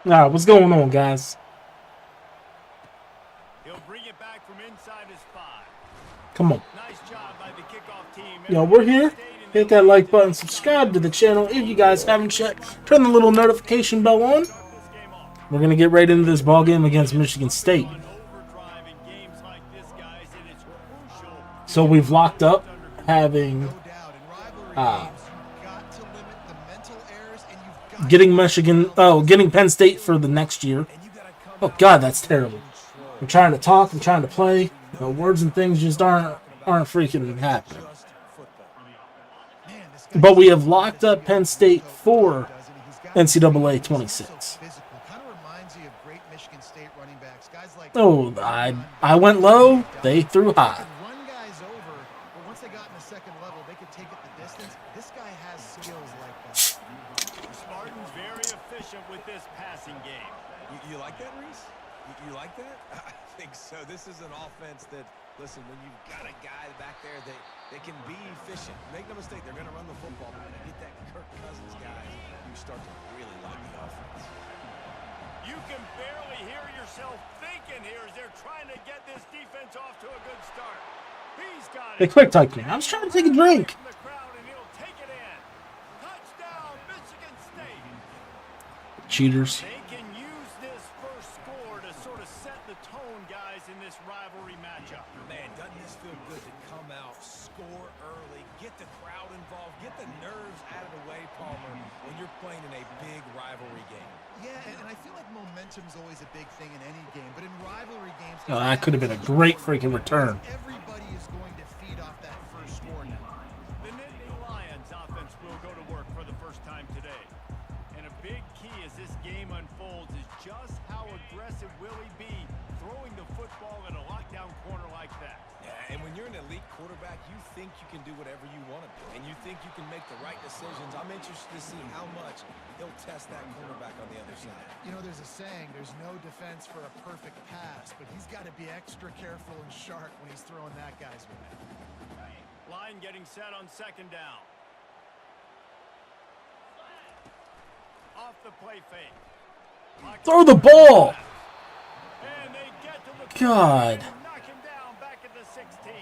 All right, what's going on, guys? He'll bring it back from inside his 5. Come on. Nice job by the kickoff team. Yo, we're here. Hit that like button, subscribe to the channel if you guys haven't yet. Turn the little notification bell on. We're going to get right into this ball game against Michigan State. So we've locked up having getting Penn State for the next year. Oh God, that's terrible. I'm trying to talk, I'm trying to play. Words and things just aren't freaking happening. But we have locked up Penn State for NCAA 26. Oh, I went low. They threw high. Spartans very efficient with this passing game. You like that, Reese? You like that? I think so. This is an offense that, listen, when you've got a guy back there that they can be efficient. Make no mistake, they're going to run the football. But when you get that Kirk Cousins guy, you start to really like the offense. You can barely hear yourself thinking here as they're trying to get this defense off to a good start. He's got it. They quick typed me. I was trying to take a drink. Cheaters. They can use this first score to sort of set the tone, guys, in this rivalry matchup. Man, doesn't this feel good to come out, score early, get the crowd involved, get the nerves out of the way, Palmer, when you're playing in a big rivalry game. Yeah, and I feel like momentum's always a big thing in any game, but in rivalry games... Oh, that could have been a great freaking return. Everybody is going to feed off that first score now. The Nittany Lions offense will go to work for the first time today. And a big key as this game unfolds is just how aggressive will he be throwing the football in a lockdown corner like that. Yeah, and when you're an elite quarterback, you think you can do whatever you want to do, and you think you can make the right decisions. I'm interested to see how much he'll test that cornerback on the other side. You know, there's a saying, there's no defense for a perfect pass, but he's got to be extra careful and sharp when he's throwing that guy's way. Line getting set on second down. Off the play fake. Throw the ball. And they get to the God. knock him down back at the 16.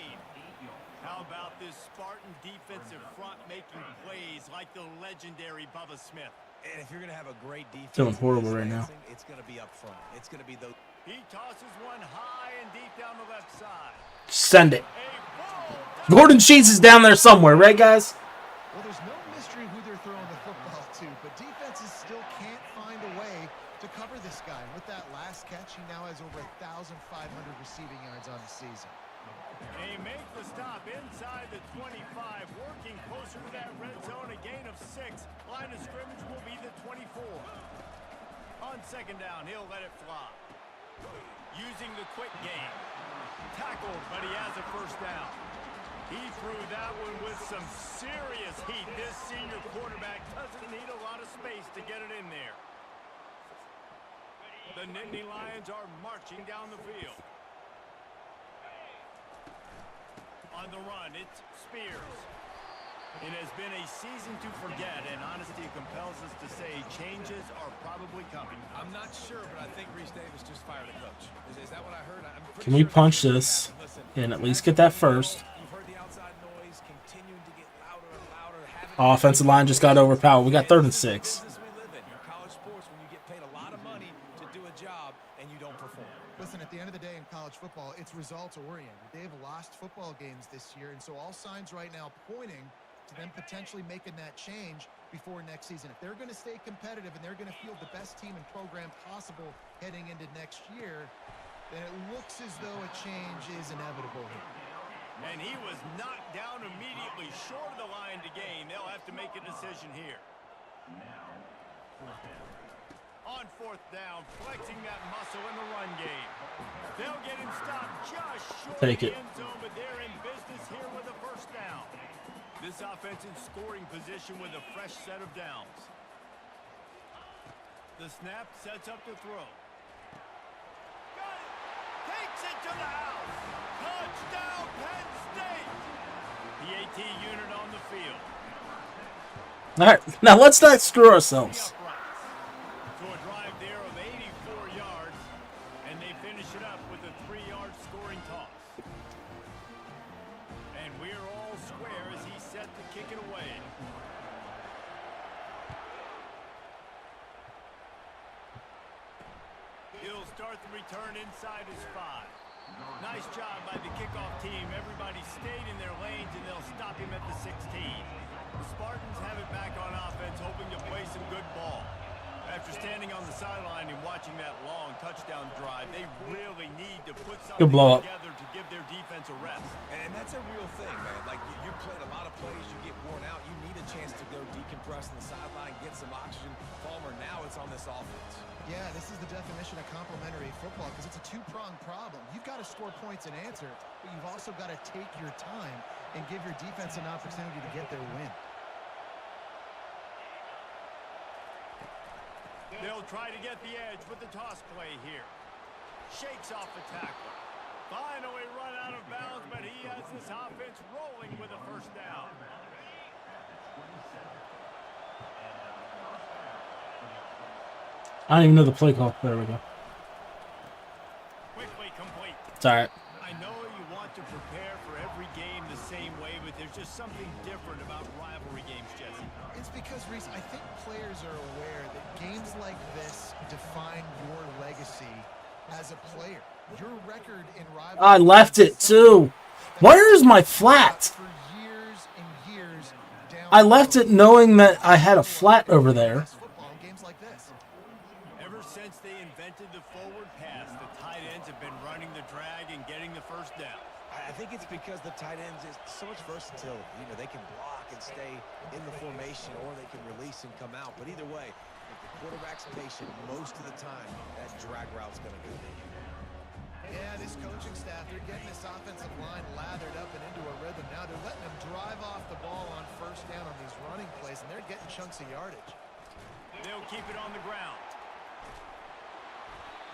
How about this Spartan defensive front making plays like the legendary Bubba Smith? And if you're going to have a great defense, Feeling horrible right now. It's going to be up front. It's going to be those. He tosses one high and deep down the left side. Send it. Gordon Sheets is down there somewhere, right, guys? Well, there's no mystery who they're throwing the football to, but defenses still can't find a way to cover this guy. With that last catch, he now has over 1,500 receiving yards on the season. They make the stop inside the 25, working closer to that red zone, a gain of 6. Line of scrimmage will be the 24. On second down, he'll let it fly. Using the quick game. Tackled, but he has a first down. He threw that one with some serious heat. This senior quarterback doesn't need a lot of space to get it in there. The Nittany Lions are marching down the field. On the run, it's Spears. It has been a season to forget, and honesty compels us to say changes are probably coming. I'm not sure, but I think Reese Davis just fired a coach. Is that what I heard? Can we punch this and at least get that first? You've heard the outside noise continuing to get louder and louder. Offensive line just got overpowered. We got 3rd and 6. College sports, when you get paid a lot of money to do a job and you don't perform. Listen, at the end of the day in college football, it's results-oriented. They've lost football games this year, and so all signs right now pointing to them potentially making that change before next season. If they're going to stay competitive and they're going to field the best team and program possible heading into next year, then it looks as though a change is inevitable here. And he was knocked down immediately short of the line to gain. They'll have to make a decision here. On 4th down, flexing that muscle in the run game. They'll get him stopped just short of the end zone, but they're in business here with a first down. This offense in scoring position with a fresh set of downs. The snap sets up the throw. Got it. Takes it to the house. Touchdown, Penn State. The AT unit on the field. All right, now let's not screw ourselves. To a drive there of the return inside his 5. Nice job by the kickoff team. Everybody stayed in their lanes, and they'll stop him at the 16. The Spartans have it back on offense, hoping to play some good ball. After standing on the sideline and watching that long touchdown drive, they really need to put something together to give their defense a rest. And that's a real thing, man. Like, you played a lot of plays, you get worn out, you need a chance to go decompress on the sideline, get some oxygen. Palmer, now it's on this offense. Yeah, this is the definition of complementary football because it's a two-pronged problem. You've got to score points and answer, but you've also got to take your time and give your defense an opportunity to get their win. They'll try to get the edge with the toss play here. Shakes off the tackle. Finally run out of bounds, but he has this offense rolling with a first down. I don't even know the play call. There we go. Quickly complete. It's all right. I know you want to prepare for every game the same way, but there's just something different about rivalry games, Jesse. It's because, Reese, I think players are aware that games like this define your legacy as a player. Your record in rivalry. I left it too. Where is my flat? For years and years down I left it knowing that I had a flat over there. football in games like this. Ever since they invented the forward pass, the tight ends have been running the drag and getting the first down. I think it's because the tight ends is so much versatility. You know, they can block and stay in the formation, or they can release and come out. But either way, if the quarterback's patient, most of the time, that drag route's going to go to you. Yeah, this coaching staff, they're getting this offensive line lathered up and into a rhythm. Now they're letting them drive off the ball on first down on these running plays, and they're getting chunks of yardage. They'll keep it on the ground.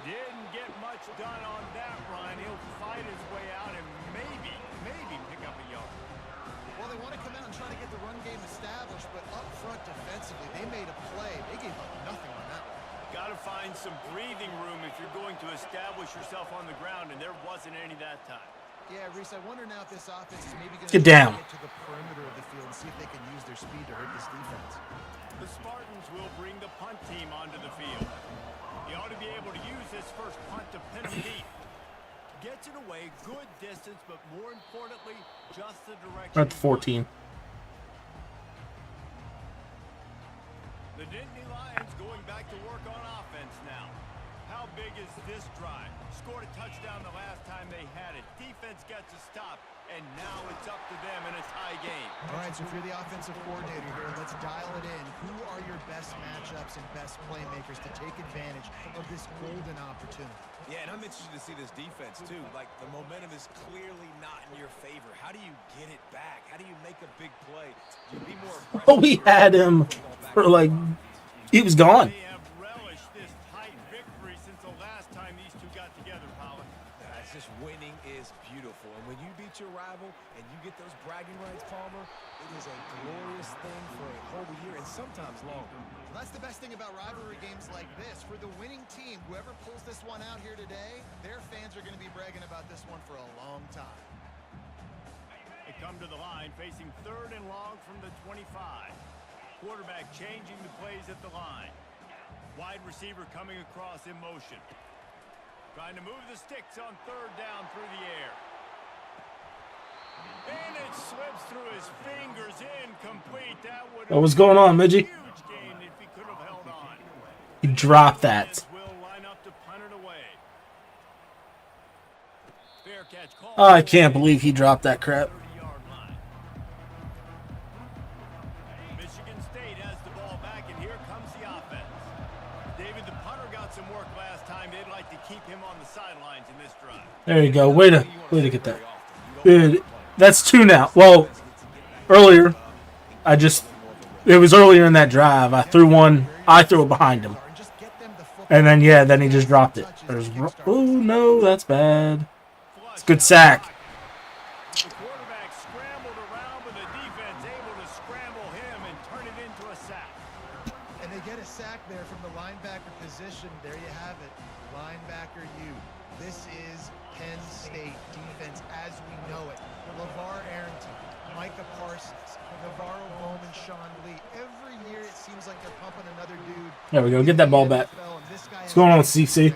Didn't get much done on that run. He'll fight his way out and maybe pick up a yard. Well, they want to come out and try to get the run game established, but up front defensively, they made a play. They gave up nothing on that one. Got to find some breathing room if you're going to establish yourself on the ground, and there wasn't any that time. Yeah, Reese, I wonder now if this offense is maybe going Get down. Get to the perimeter of the field and see if they can use their speed to hurt this defense. The Spartans will bring the punt team onto the field. He ought to be able to use this first punt to pin him deep. Gets it away, good distance, but more importantly, just the direction. We're at 14. The Nittany Lions going back to work on offense now. How big is this drive? Scored a touchdown the last time they had it. Defense gets a stop, and now it's up to them in a tie game. All right, so if you're the offensive coordinator here, let's dial it in. Who are your best matchups and best playmakers to take advantage of this golden opportunity? Yeah, and I'm interested to see this defense, too. Like, the momentum is clearly not in your favor. How do you get it back? How do you make a big play? Do you be more aggressive? Oh, we had him for like, he was gone. They have relished this tight victory since the last time these two got together, Colin. It's just winning is beautiful. And when you beat your rival and you get those bragging rights, Palmer, it is a glorious thing for a whole year and sometimes longer. Well, that's the best thing about rivalry games like this. For the winning team, whoever pulls this one out here today, their fans are going to be bragging about this one for a long time. They come to the line, facing 3rd and long from the 25. Quarterback changing the plays at the line. Wide receiver coming across in motion. Trying to move the sticks on 3rd down through the air. And it slips through his fingers, incomplete. That would have What's going on, Midgie? been a huge gain if he could have held on. He dropped that. Will line up to punt it away. Fair catch call. Oh, I can't believe he dropped that crap. 30-yard line. Michigan State has the ball back, and here comes the offense. David, the punter got some work last time. They'd like to keep him on the sidelines in this drive. There you go. Way to get that. Dude, that's 2 now. Well, earlier, it was earlier in that drive. I threw it behind him. And then, yeah, then he just dropped it. Oh, no, that's bad. It's a good sack. The quarterback scrambled around, but the defense able to scramble him and turn it into a sack. And they get a sack there from the linebacker position. There you have it. Linebacker U. This is Penn State defense as we know it. LeVar Arrington, Micah Parsons, Navarro Bowman, Sean Lee. Every year it seems like they're pumping another dude. There we go. Get that ball back. What's going on, CC?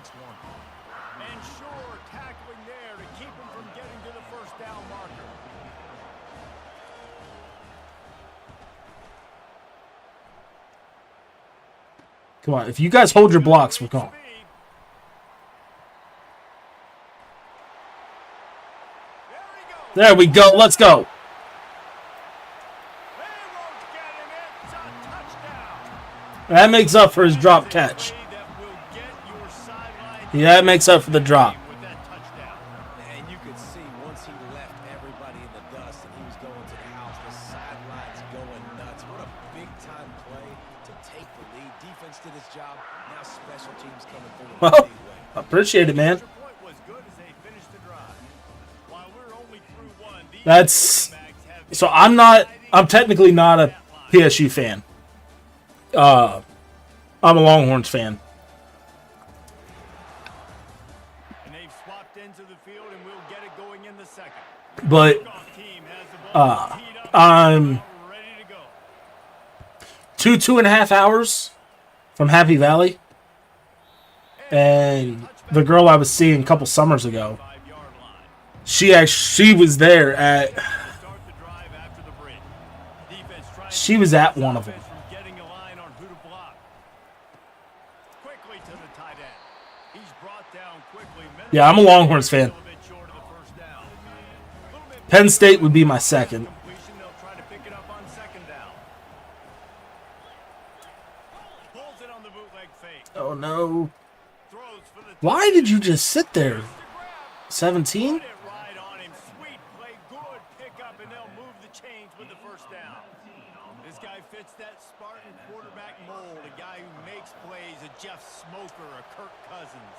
Come on. If you guys hold your blocks, we're going. There we go. Let's go. That makes up for his drop catch. Yeah, that makes up for the drop. And you could see once he left everybody in the dust and he was going to the house, the sidelines going nuts. What a big-time play to take the lead. Defense did its job. Now special teams coming through. Well, appreciate it, man. That's so I'm technically not a PSU fan. I'm a Longhorns fan. And they've swapped into the field and we'll get it going in the second. But I'm Ready to go. 2.5 hours from Happy Valley. And the girl I was seeing a couple summers ago, she was there at one of them. Yeah, I'm a Longhorns fan. Penn State would be my second. Oh no. Why did you just sit there? 17? This guy fits that Spartan quarterback mold, a guy who makes plays, a Jeff Smoker, a Kirk Cousins.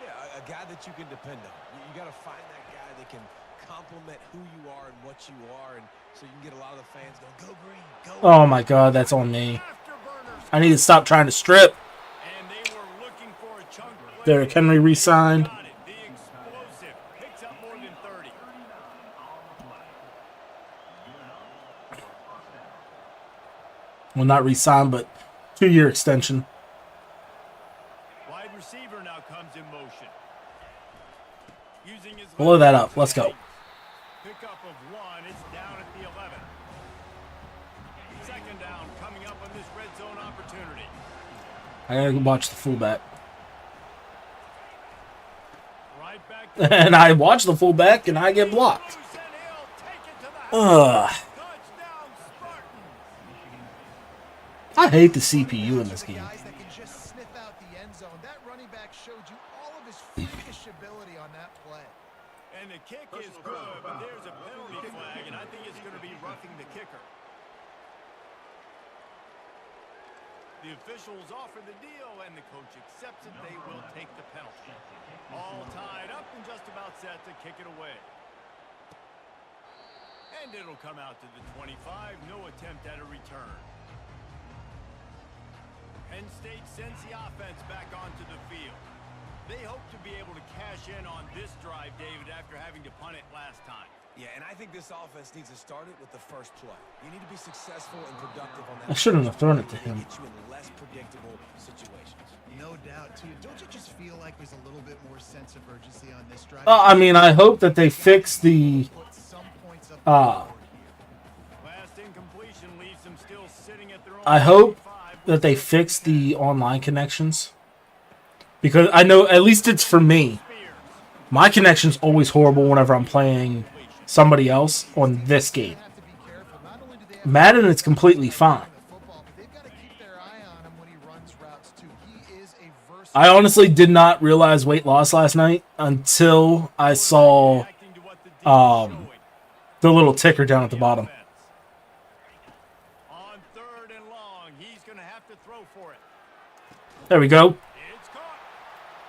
Yeah, a guy that you can depend on. You got to find that guy that can complement who you are and what you are, and so you can get a lot of the fans going, go green, go. Oh my God, that's on me. I need to stop trying to strip. And they were looking for a chunk play. Derrick Henry re-signed. The explosive picks up more than 30. Well, not re-signed, but 2-year extension. Wide receiver now comes in motion. Using his Blow that up. Let's go. Pickup of 1. It's down at the 11. Second down coming up on this red zone opportunity. I gotta watch the fullback. Right back And I watch the fullback, and I get blocked. Ugh. I hate the CPU in this game. Guys that can just sniff out the end zone. That running back showed you all of his freakish ability on that play. And the kick is good, but there's a penalty flag, and I think it's going to be roughing the kicker. The officials offer the deal, and the coach accepts it. They will take the penalty. All tied up and just about set to kick it away. And it'll come out to the 25. No attempt at a return. Penn State sends the offense back onto the field. They hope to be able to cash in on this drive, David, after having to punt it last time. Yeah, and I think this offense needs to start it with the first play. You need to be successful and productive on I that. shouldn't have thrown it to him. Get you in less predictable situations. No doubt, too. Don't you just feel like there's a little bit more sense of urgency on this drive? I mean, I hope that they fix the Put some points up Last incompletion leaves them still sitting at their own. I hope that they fix the online connections. Because I know, at least it's for me, my connection's always horrible whenever I'm playing somebody else on this game. Madden, it's completely fine. I honestly did not realize weight loss last night until I saw the little ticker down at the bottom. On third and long, he's going to have to throw for it. There we go. It's caught.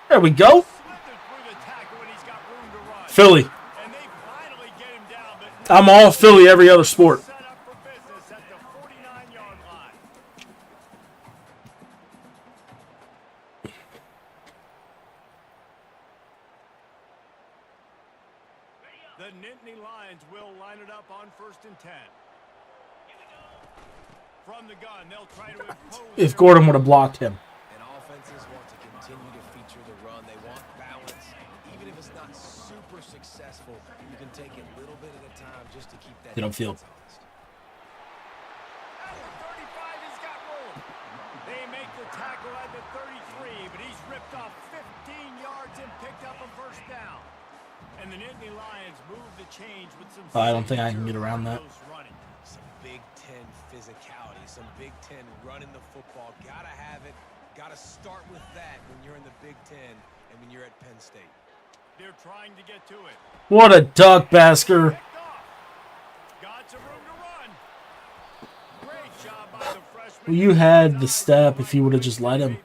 There we go. Slithered through the tackle and he's got room to run. Philly. And they finally get him down, but I'm all Philly every other sport. set up for business at the 49-yard line. The Nittany Lions will line it up on 1st and 10. From the gun, they'll try to impose. If Gordon would have blocked him. And offenses want to continue to feature the run. They want balance. Even if it's not super successful, you can take it a little bit at a time just to keep that. Get upfield. At the 35, he's got room. They make the tackle. tackle at the 33, but he's ripped off 15 yards and picked up a first down. And the Nittany Lions move the change with some. I don't think I can get around that. Some Big Ten physicality, some Big Ten running the football. Gotta have it. Gotta start with that when you're in the Big Ten and when you're at Penn State. They're trying to get to it. What a duck basker. Got some room to run. Great job by the freshman. Well, you had the step if you would have just let him.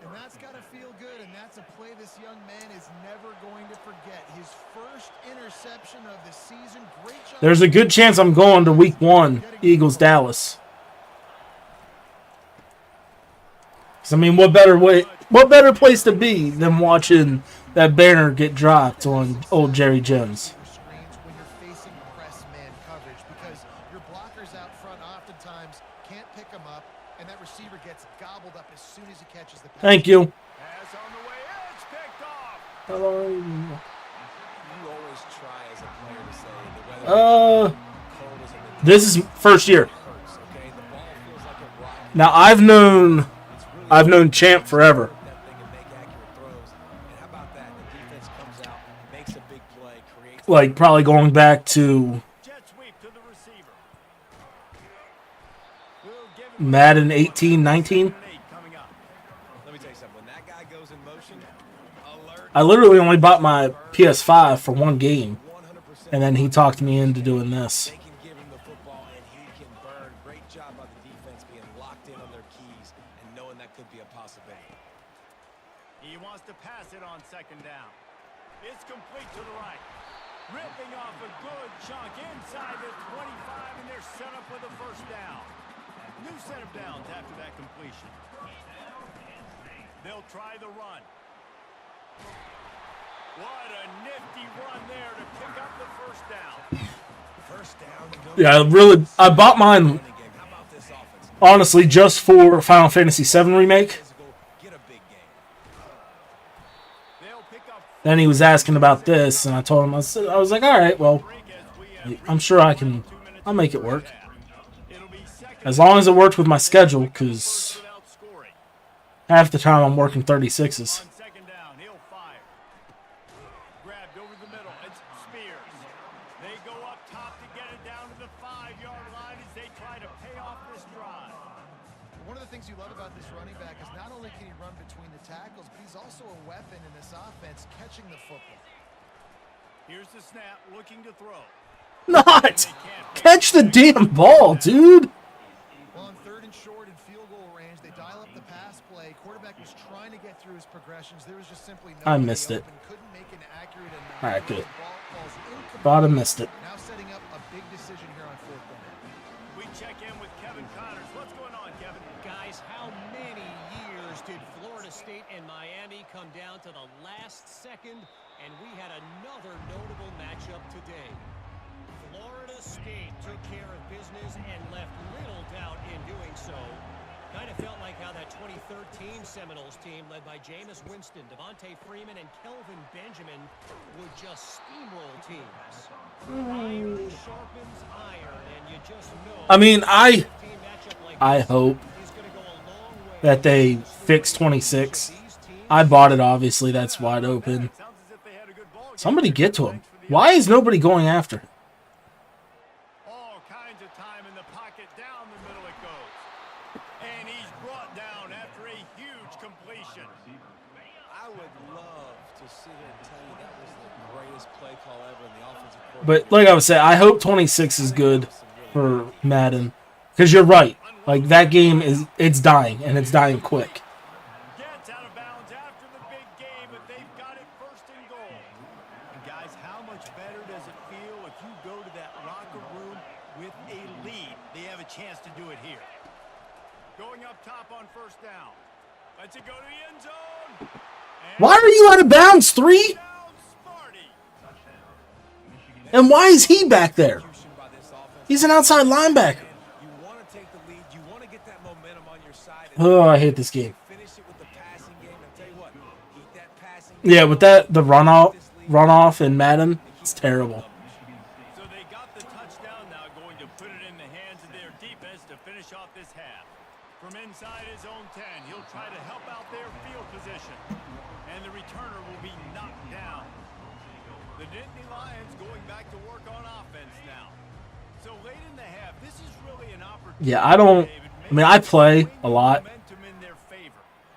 And that's got to feel good, and that's a play this young man is never going to forget. His first interception of the season. Great job. There's a good chance I'm going to week 1, Eagles-Dallas. I mean, what better place to be than watching that banner get dropped on old Jerry Jones? When you're facing press man coverage, because your blockers out front oftentimes can't pick them up, and that receiver gets gobbled up as soon as he catches the pass. Thank you. Pass on the way, it's picked off. Hello. You always try as a player to say the weather cold is in the This is first year. hurts, okay? The ball feels like a rock. Now I've known Champ forever. That thing and make accurate throws. And how about that? The defense comes out, makes a big play, creates Like probably going back to Jet sweep to the receiver. We'll give him Madden 18, 19. coming up. Let me tell you something. When that guy goes in motion, alert, I literally only bought my PS5 for one game, 100%. and then he talked me into doing this. They can give him the football and he can burn. Great job by the defense being locked in on their keys and knowing that could be a possibility. He wants to pass it on second down. It's complete to the right. Ripping off a good chunk inside the 25, and they're set up with a first down. New set of downs after that completion. They'll try the run. What a nifty run there to pick up the first down. First down. I bought mine How about this offense? honestly just for Final Fantasy VII Remake. Physical, get a big game. They'll pick up Then he was asking about this, and I told him, I was like, all right, well, I'm sure I'll make it work. It'll be second As long as it worked with my schedule, because without scoring. half the time I'm working 36s. On second down, he'll fire. Grabbed over the middle. It's Spears. They go up top to get it down to the 5-yard line as they try to pay off this drive. One of the things you love about this running back is not only can he run between the tackles, but he's also a weapon in this offense, catching the football. Here's the snap, looking to throw. Not! Catch the damn ball, dude! Well, on third and short and field goal range, they dial up the pass play. Quarterback was trying to get through his progressions. There was just simply no I missed it. Couldn't make an accurate enough. All right, good. Ball falls incomplete. Thought I missed it. Now setting up a big decision here on fourth down. We check in with Kevin Connors. What's going on, Kevin? Guys, how many years did Florida State and Miami come down to the last second, and we had another notable matchup today? Florida State took care of business and left little doubt in doing so. Kind of felt like how that 2013 Seminoles team led by Jameis Winston, Devontae Freeman, and Kelvin Benjamin would just steamroll teams. Iron sharpens iron, and you just know. I mean, I team matchup like I this hope is gonna go a long way. that they fix 26. I bought it, obviously. That's wide open. Sounds as if they had a good ball game. Somebody get to him. Why is nobody going after him? All kinds of time in the pocket. Down the middle it goes. And he's brought down after a huge completion. I would love to sit here and tell you that was the greatest play call ever in the offensive court. But like I was saying, I hope 26 is good for Madden. Because you're right. Like, that game it's dying, and it's dying quick. Gets out of bounds after the big game, but they've got it first and goal. And guys, how much better does it feel if you go to that locker room with a lead? They have a chance to do it here. Going up top on first down. Let's it go to the end zone. And Why are you out of bounds, 3? down Sparty. And why is he back there? Execution by this offense. He's an outside linebacker. You want to take the lead. You want to get that momentum on your side. Oh, I hate this game. Finish it with the passing game. And tell you what, keep that passing. Yeah, with that, the runoff in Madden, it's terrible. So they got the touchdown now, going to put it in the hands of their defense to finish off this half. From inside his own 10, he'll try to help out their field position. And the returner will be knocked down. The Nittany Lions going back to work on offense now. So late in the half, this is really an opportunity. Yeah, I play a lot.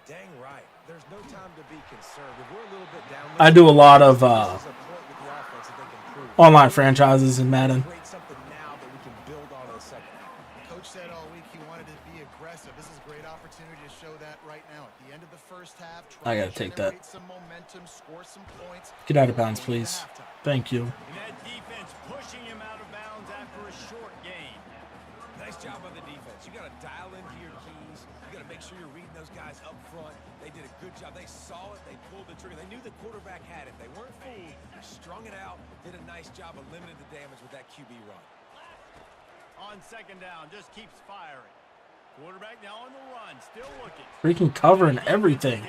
Dang right. There's no time to be conservative. We're a little bit down. I do a lot of online franchises in Madden. Create something now that we can build on in the second half. Coach said all week he wanted to be aggressive. This is a great opportunity to show that right now. At the end of the first half, I gotta take that. some momentum, score some points. Get out of bounds, please. Thank you. And that defense pushing him out of bounds after a short gain. Nice job by the defense. You got to dial into your keys. You got to make sure you're reading those guys up front. They did a good job. They saw it. They pulled the trigger. They knew the quarterback had it. They weren't fooled. They strung it out. Did a nice job of limiting the damage with that QB run. On second down, just keeps firing. Quarterback now on the run, still looking. Freaking covering everything.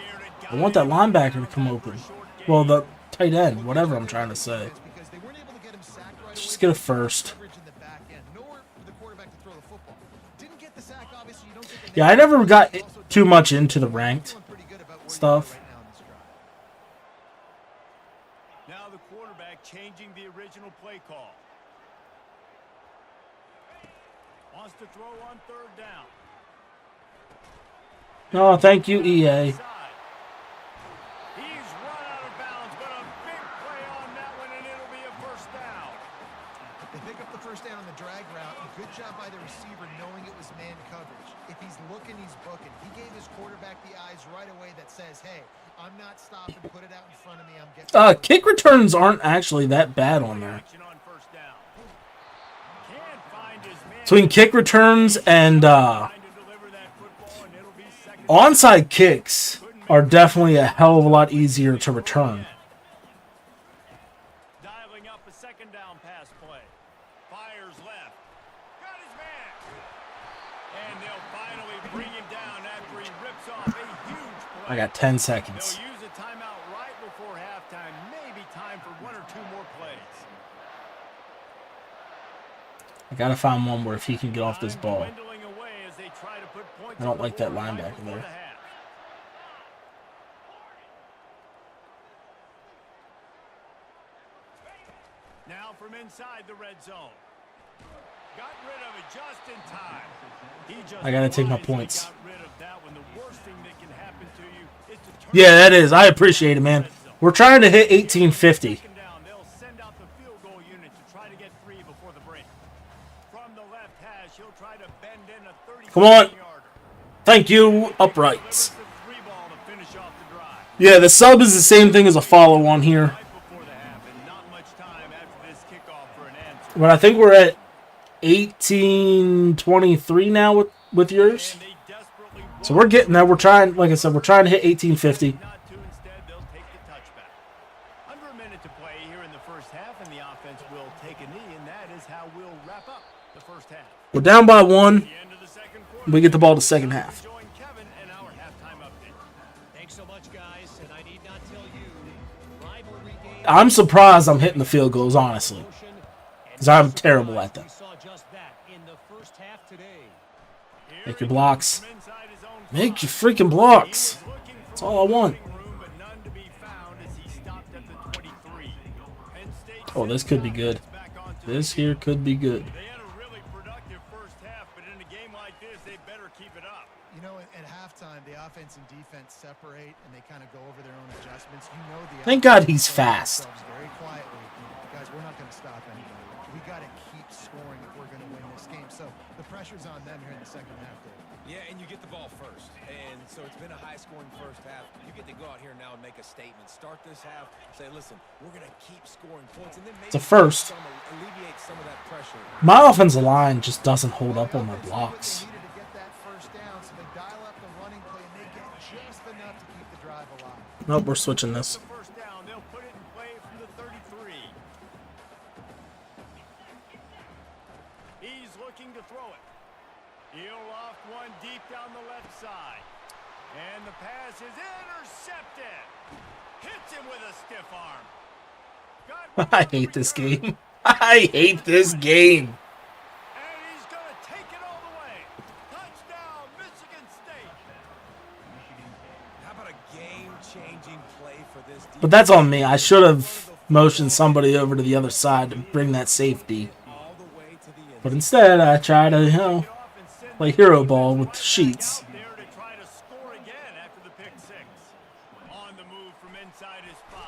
I want that linebacker to come open. Well, the tight end, whatever I'm trying to say. Let's just get a first. Yeah, I never got too much into the ranked stuff. Now the quarterback changing the original play call. Wants to throw on third down. Oh, thank you, EA. He's run out of bounds, but a big play on that one, and it'll be a first down. They pick up the first down on the drag route. Good job by the receiver knowing it was man coverage. If he's looking, he's booking. He gave his quarterback the eyes right away that says, hey, I'm not stopping. Put it out in front of me. I'm getting Kick returns aren't actually that bad on there. Action on first down. Can't find his man. Between kick returns and Trying to deliver that football, and it'll be second. onside kicks are definitely a hell of a lot easier to return. Dialing up a second down pass play. Fires left. Got his man. And they'll finally bring him down after he rips off a huge play. I got 10 seconds. They'll use a timeout right before halftime. Maybe time for one or two more plays. I gotta find one where if he can get off this ball. Dwindling away as they try to put points I don't on the like that board right linebacker before there. the half. Now from inside the red zone. Got rid of it just in time. He just I gotta take my wisely points. got rid of that one. The worst thing that can happen to you is to turn Yeah, that is. I appreciate it, man. We're trying to hit 1850. second down. They'll send out the field goal unit to try to get three before the break. From the left hash, he'll try to bend in a 30 Come on. yarder. Thank you, uprights. Delivers the three ball to finish off the drive. Yeah, the sub is the same thing as a follow on here. Right before the half, and not much time after this kickoff for an answer. But I think we're at 1823 now with yours. And they desperately So we're getting there. We're trying, like I said, we're trying to hit 1850. not to. Instead, they'll take the touchback. Under a minute to play here in the first half, and the offense will take a knee, and that is how we'll wrap up the first half. We're down by one. The end of the second quarter. We get the ball to second half. Join Kevin and our halftime update. Thanks so much, guys, and I need not tell you, rivalry games I'm surprised I'm hitting the field goals, honestly. Because I'm terrible at We that. saw just that in the first half today. Make your blocks. From inside his own Make your 5. freaking blocks. He was looking for That's all I want. room, but none to be found as he stopped at the 23. Penn State Oh, this could be good. back onto This here could be good. They had a really productive first half, but in a game like this, they better keep it up. You know, at halftime, the offense and defense separate, and they kind of go over their own adjustments. You know, the Thank God offense he's tells fast. themselves very quietly, guys, we're not going to stop anybody. We got to keep scoring if we're going to win this game. So the pressure's on them here in the second half. Dave. Yeah, and you get the ball first. And so it's been a high-scoring first half. You get to go out here now and make a statement. Start this half, say, listen, we're going to keep scoring points. And then maybe It's a first. alleviate some of that pressure. My offensive line just doesn't hold up on my blocks. They needed to get that first down, so they dial up the running play, and they get just enough to keep the drive alive. Nope, we're switching this. The first down, they'll put it in play from the 33. He's looking to throw it. He'll loft one deep down the left side. And the pass is intercepted. Hits him with a stiff arm. Got I hate this game. I hate this game. And he's going to take it all the way. Touchdown, Michigan game-changing play for this But that's on me. I should have motioned somebody over to the other side to bring that safety. all the way to the end. But instead, I try to, play hero ball with sheets. Out there to try to score again after the pick six. On the move from inside his 5.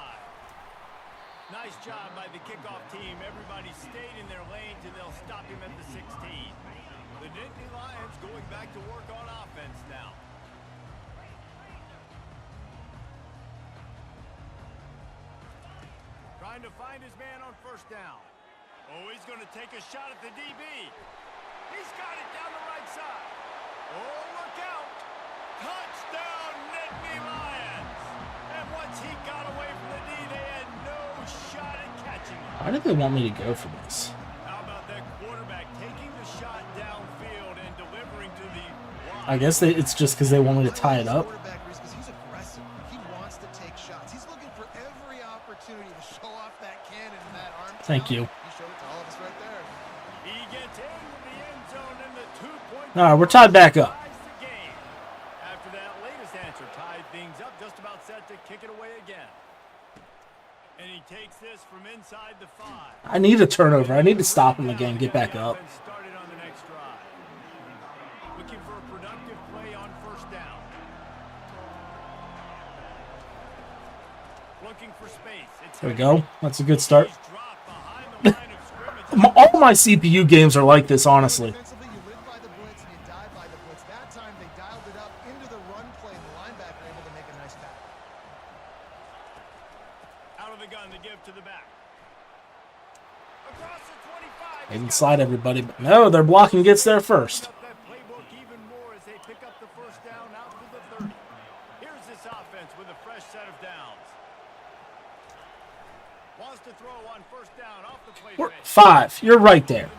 Nice job by the kickoff team. Everybody stayed in their lanes, and they'll stop him at the 16. The Nittany Lions going back to work on offense now. Trying to find his man on first down. Oh, he's going to take a shot at the DB. He's got it down the right side. Oh, look out. Touchdown, Nittany Lions. And once he got away from the D, they had no shot at catching him. Why did they want me to go for this? How about that quarterback taking the shot downfield and delivering to the line? I guess it's just because they want me to tie it up. Quarterback, Reese, 'cause he's aggressive. He wants to take shots. He's looking for every opportunity to show off that cannon and that arm. Thank you. He showed it to all of us right there. He gets into the end zone and the 2-point. All right, we're tied back up. ties the game. After that latest answer, tied things up, just about set to kick it away again. And he takes this from inside the 5. I need a turnover. I need to stop him again, get back up. Started on the next drive. Looking for a productive play on first down. Looking for space. It's There we go. That's a good start. He's dropped behind the line of scrimmage. All my CPU games are like this, honestly. Defensively, you live by the blitz and you die by the blitz. That time they dialed it up into the run play, and the linebacker able to make a nice tackle. Out of the gun to give to the back. Across the 25. They can slide everybody, but no, their blocking gets there first. Up that playbook even more as they pick up the first down out to the 30. Here's this offense with a fresh set of downs. Wants to throw on first down off the play. We're 5. You're right there.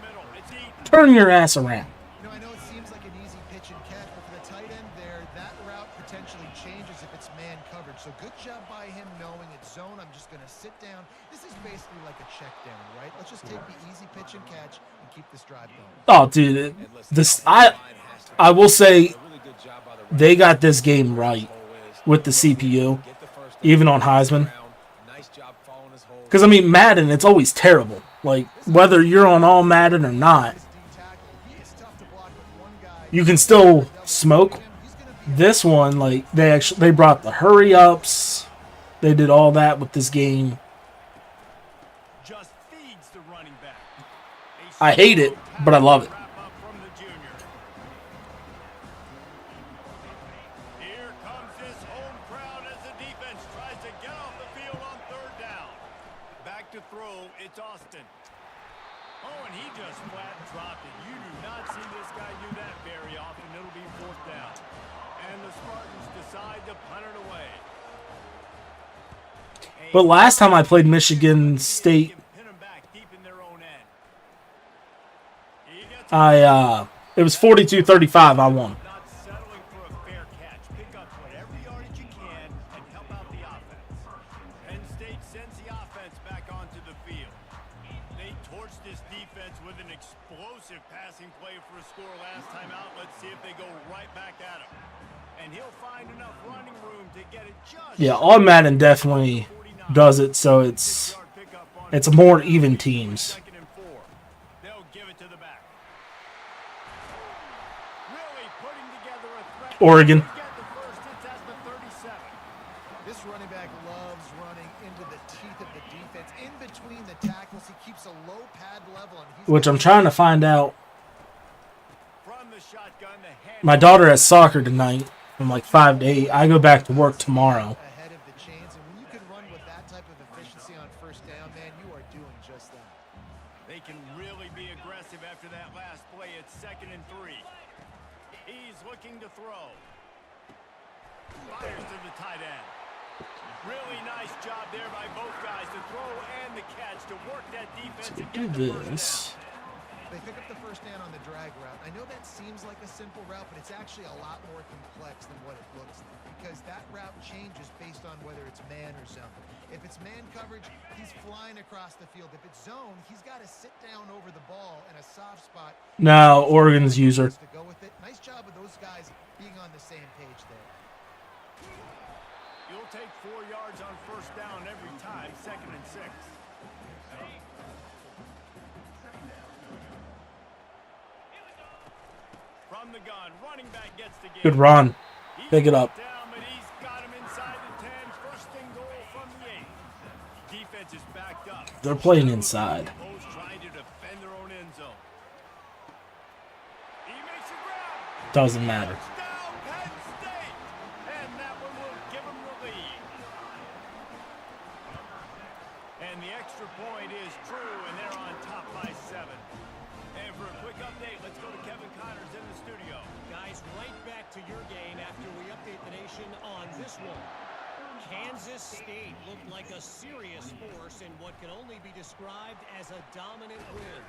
Turn your ass around. You know, I know it seems like an easy pitch and catch, but for the tight end there, that route potentially changes if it's man coverage. So good job by him knowing it's zone. I'm just going to sit down. This is basically like a check down, right? Let's just take the easy pitch and catch and keep this drive going. Oh, dude, I will say they got this game right with the CPU, even on Heisman. Because, I mean, Madden, it's always terrible. Like, whether you're on all Madden or not, you can still smoke. This one, like, they brought the hurry-ups. They did all that with this game. Just feeds the running back. I hate it, but I love it. Wrap up from the junior. Here comes his home crowd as the defense tries to get off the field on third down. Back to throw, it's Austin. Oh, and he just flat dropped it. You do not see this guy do that very often. It'll be fourth down. And the Spartans decide to punt it away. But last time I played Michigan State, Pin 'em back deep in their own end. He gets it was 42-35. I won. not settling for a fair catch. Pick up whatever yardage you can and help out the offense. Penn State sends the offense back onto the field. They torched this defense with an explosive passing play for a score last time out. Let's see if they go right back at him. And he'll find enough running room to get it just Yeah, all Madden definitely does it, so it's more even teams. Second and 4. They'll give it to the back. Really putting together a threat. Oregon. Get the first. It's at the 37. This running back loves running into the teeth of the defense. In between the tackles, he keeps a low pad level. And he's Which I'm trying to find out. From the shotgun, the hand My daughter has soccer tonight from like 5 to 8. I go back to work tomorrow. ahead of the chains. And when you can run with that type of efficiency on first down, man, you are doing just that. They can really be aggressive after that last play. It's second and 3. He's looking to throw. Fires to the tight end. Really nice job there by both guys to throw and the catch to work that defense and Do get the first this. They pick up the first down on the drag route. I know that seems like a simple route, but it's actually a lot more complex than what it looks like because that route changes based on whether it's man or zone. If it's man coverage, he's flying across the field. If it's zone, he's got to sit down over the ball in a soft spot. No, Oregon's user. To go with it. Nice job of those guys being on the same page there. You'll take From the gun, running back gets the game. Good run. He's Pick it up. down, but he's got him inside the 10. First and goal from the 8. Defense is backed up. They're playing inside. Both trying to defend their own end zone. He makes a grab. Doesn't matter. Touchdown, Penn State. And that one will give him the lead. And the extra point is true, and they're on top by 7. And for a quick update, let's go to Kevin Connors in the studio. Guys, right back to your game after we update the nation on this one. Kansas State looked like a serious force in what can only be described as a dominant win.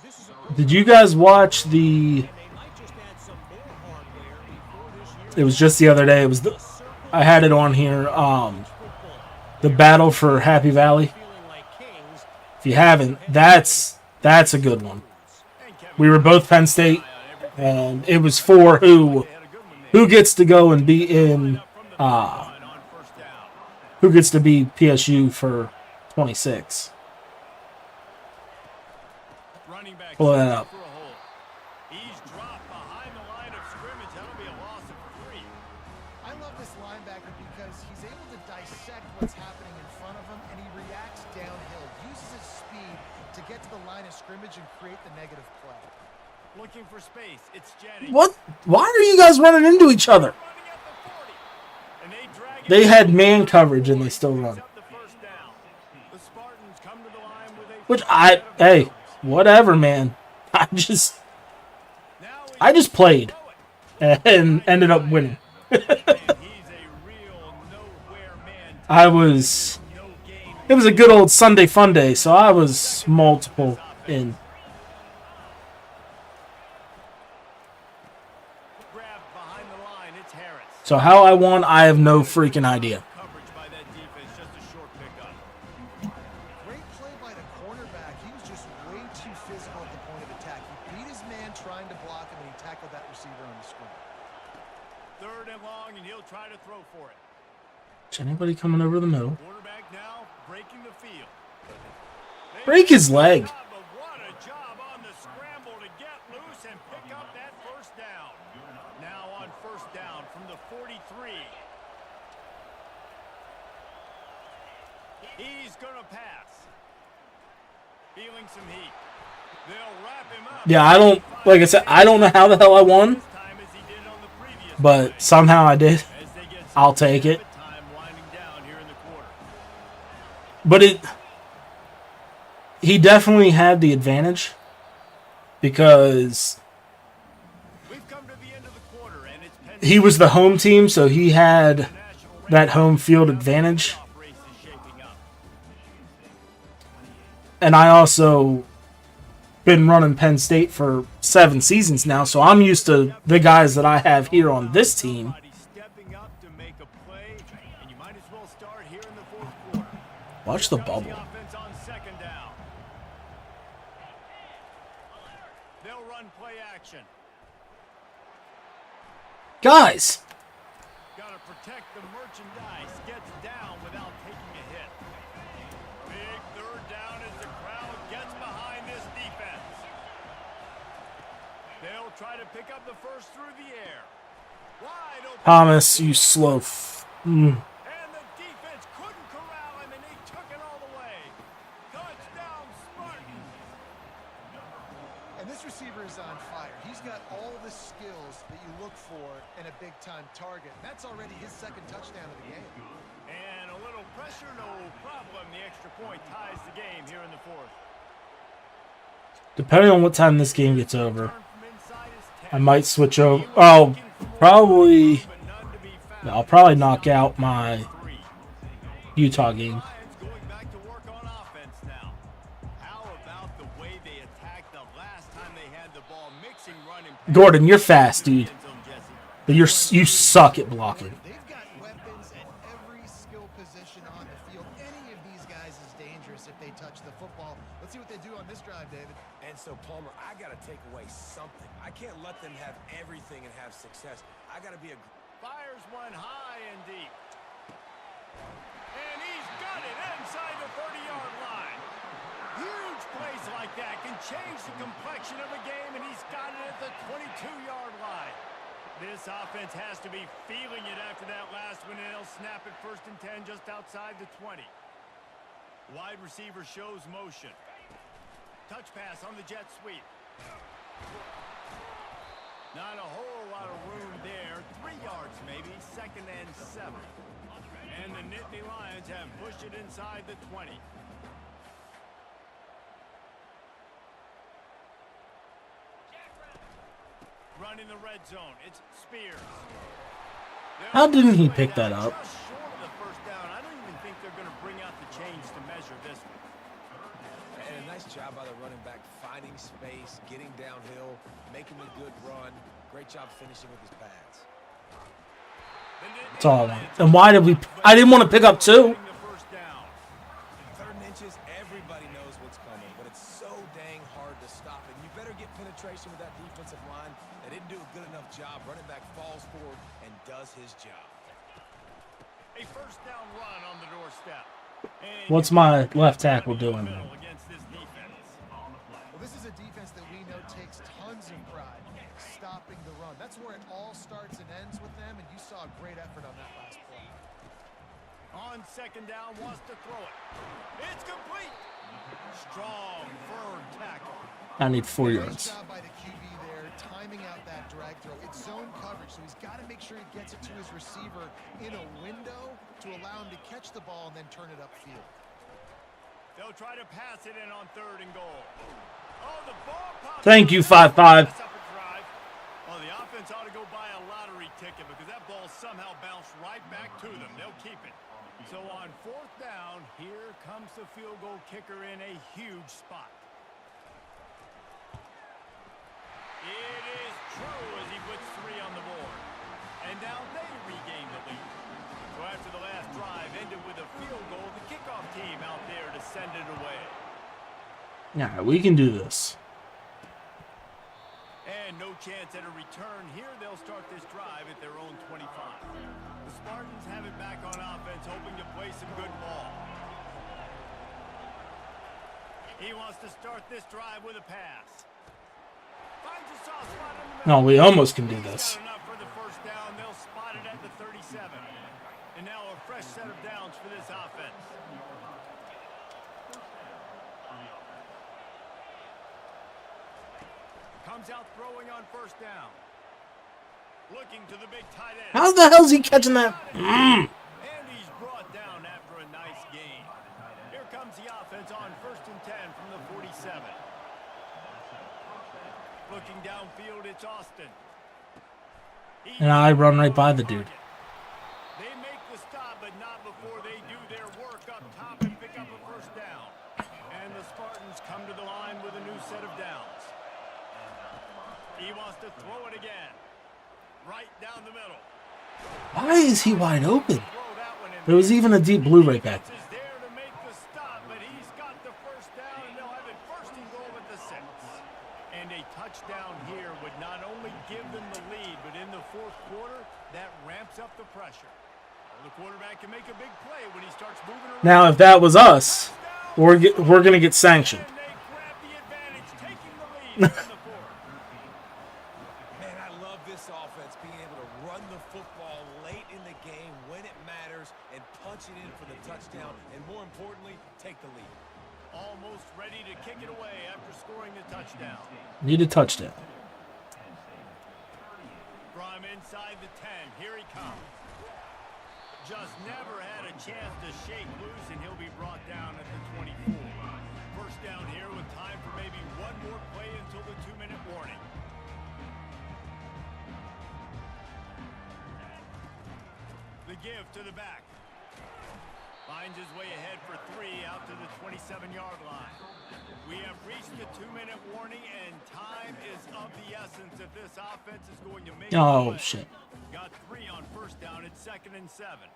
This is a Did you guys watch the... and they might just add some more hardware before this year. It was just the other day. It was the... I had it on here. The Battle for Happy Valley. Feeling like kings. If you haven't, that's a good one. We were both Penn State, and it was for who gets to go and be in who gets to be PSU for 26. Running back Pull that up. for a hole. He's dropped behind the line of scrimmage. That'll be a loss of 3. I love this linebacker because he's able to dissect what's happening in front of him, and he reacts downhill, uses his speed to get to the line of scrimmage and create the negative play. Looking for space. It's Jennings. What? Why are you guys running into each other? Running at the 40. And they drag it They had man coverage and they still run. up the first down. The Spartans come to the line with a Which hey, whatever, man. I just played and ended up winning. and he's a real nowhere man. It was a good old Sunday fun day, so I was multiple in. Grab behind the line. It's Harris. So how I won, I have no freaking idea. Coverage by that defense. Just a short pickup. Great play by the cornerback. He was just way too physical at the point of attack. He beat his man trying to block him, and he tackled that receiver on the screen. 3rd and long, and he'll try to throw for it. Is anybody coming over the middle? Quarterback now breaking the field. Break his leg. But what a job on the scramble to get loose and pick up that first down. Now on first down from the 43. He's going to pass. Feeling some heat. They'll wrap him up. Yeah, like I said, I don't know how the hell I won, Time as he did on the previous but play. somehow I did. As they get I'll take it. time winding down here in the quarter. But he definitely had the advantage because We've come to the end of the quarter, and it's Penn he was the home team, so he had National that home field advantage. playoff race is shaping up. And I also been running Penn State for 7 seasons now, so I'm used to the guys that I have here on this team. Somebody stepping up to make a play, and you might as well start here in the 4th quarter. Watch the Comes bubble. The offense on 2nd down. They'll run play action. Guys, Got to protect the merchandise. Gets down without taking a hit. Big 3rd down as the crowd gets behind this defense. They'll try to pick up the first through the air. Wide open. Thomas, you slow. And the defense couldn't corral him, and they took it all the way. Touchdown, Spartans. And this receiver is on fire. He's got all the skills that you look for in a big-time target. That's already his 2nd touchdown of the game. And a little pressure, no problem. The extra point ties the game here in the 4th. Depending on what time this game gets over, Turn from inside is 10. I might switch over. Oh, probably. But none to be found. I'll probably knock out my Utah game. Lions going back to work on offense now. How about the way they attacked the last time they had the ball, mixing run and pass. Gordon, you're fast, dude. End zone, Jesse. But you suck at blocking. They've got weapons at every skill position on the field. Any of these guys is dangerous if they touch the football. Let's see what they do on this drive, David. And so, Palmer, I got to take away something. I can't let them have everything and have success. I got to be a... Fires one high and deep. And he's got it inside the 30-yard line. Huge plays like that can change the complexion of a game, and he's got it at the 22. 2-yard line. This offense has to be feeling it after that last one, and they'll snap it 1st and 10 just outside the 20. Wide receiver shows motion. Touch pass on the jet sweep. Not a whole lot of room there. 3 yards maybe, 2nd and 7. And the Nittany Lions have pushed it inside the 20. Running the red zone, it's Spears. How didn't he pick that up? Just short of the 1st down. I don't even think they're going to bring out the chains to measure this one. And a nice job by the running back, finding space, getting downhill, making a good run. Great job finishing with his pads. That's all I want. And why did we... I didn't want to pick up 2. 3rd and inches, everybody knows what's coming, but it's so dang hard to stop it. You better get penetration with that defensive line. They didn't do a good enough job. Running back falls forward and does his job. A 1st down run on the doorstep. And What's my left tackle doing? against this defense? Well, this is a defense that we know takes tons of pride stopping the run. That's where it all starts and ends with them, and you saw a great effort on that last play. On 2nd down, wants to throw it. It's complete. Strong, firm tackle. I need 4 Nice yards. job by the QB there, timing out that drag throw. It's zone coverage, so he's got to make sure he gets it to his receiver in a window to allow him to catch the ball and then turn it upfield. They'll try to pass it in on 3rd and goal. Oh, the ball popped. Thank you, 5-5. That's up a drive. Well, the offense ought to go buy a lottery ticket because that ball somehow bounced right back to them. They'll keep it. So on 4th down, here comes the field goal kicker in a huge spot. It is true as he puts 3 on the board. And now they regain the lead. So after the last drive ended with a field goal, the kickoff team out there to send it away. Yeah, we can do this. And no chance at a return here. They'll start this drive at their own 25. The Spartans have it back on offense, hoping to play some good ball. He wants to start this drive with a pass. Finds a soft spot in the No, middle. we almost can do this. He's got enough for the 1st down. They'll spot it at the 37. And now a fresh set of downs for this offense. Comes out throwing on 1st down. Looking to the big tight end. How the hell is he catching that? And he's brought down after a nice gain. Here comes the offense on 1st and 10 from the 47. Looking downfield, it's Austin. And I run right by the dude. They make the stop, but not before they do their work up top and pick up a 1st down. And the Spartans come to the line with a new set of downs. He wants to throw it again. Right down the middle. Why is he wide open? Throw that one in. There was even a deep blue right back. Is there to make the stop, but he's got the 1st down, and they'll have it 1st and goal at the 6. And a touchdown here would not only give them the lead, but in the 4th quarter, that ramps up the pressure. The quarterback can make a big play when he starts moving around. Now, if that was us, we're going to get sanctioned. And they grab the advantage, taking the lead in the 4th. Man, I love this offense being able to run the football late in the game when it matters and punch it in for the touchdown, and more importantly, take the lead. Almost ready to kick it away after scoring the touchdown. Need a touchdown. From inside the 10, here he comes. Just never had a chance to shake loose, and he'll be brought down at the 24. 1st down here with time for maybe one more play until the 2-minute warning. The give to the back. Finds his way ahead for 3 out to the 27-yard line. We have reached the 2-minute warning, and time is of the essence if this offense is going to make it Oh, play. shit. Got 3 on 1st down. It's 2nd and 7.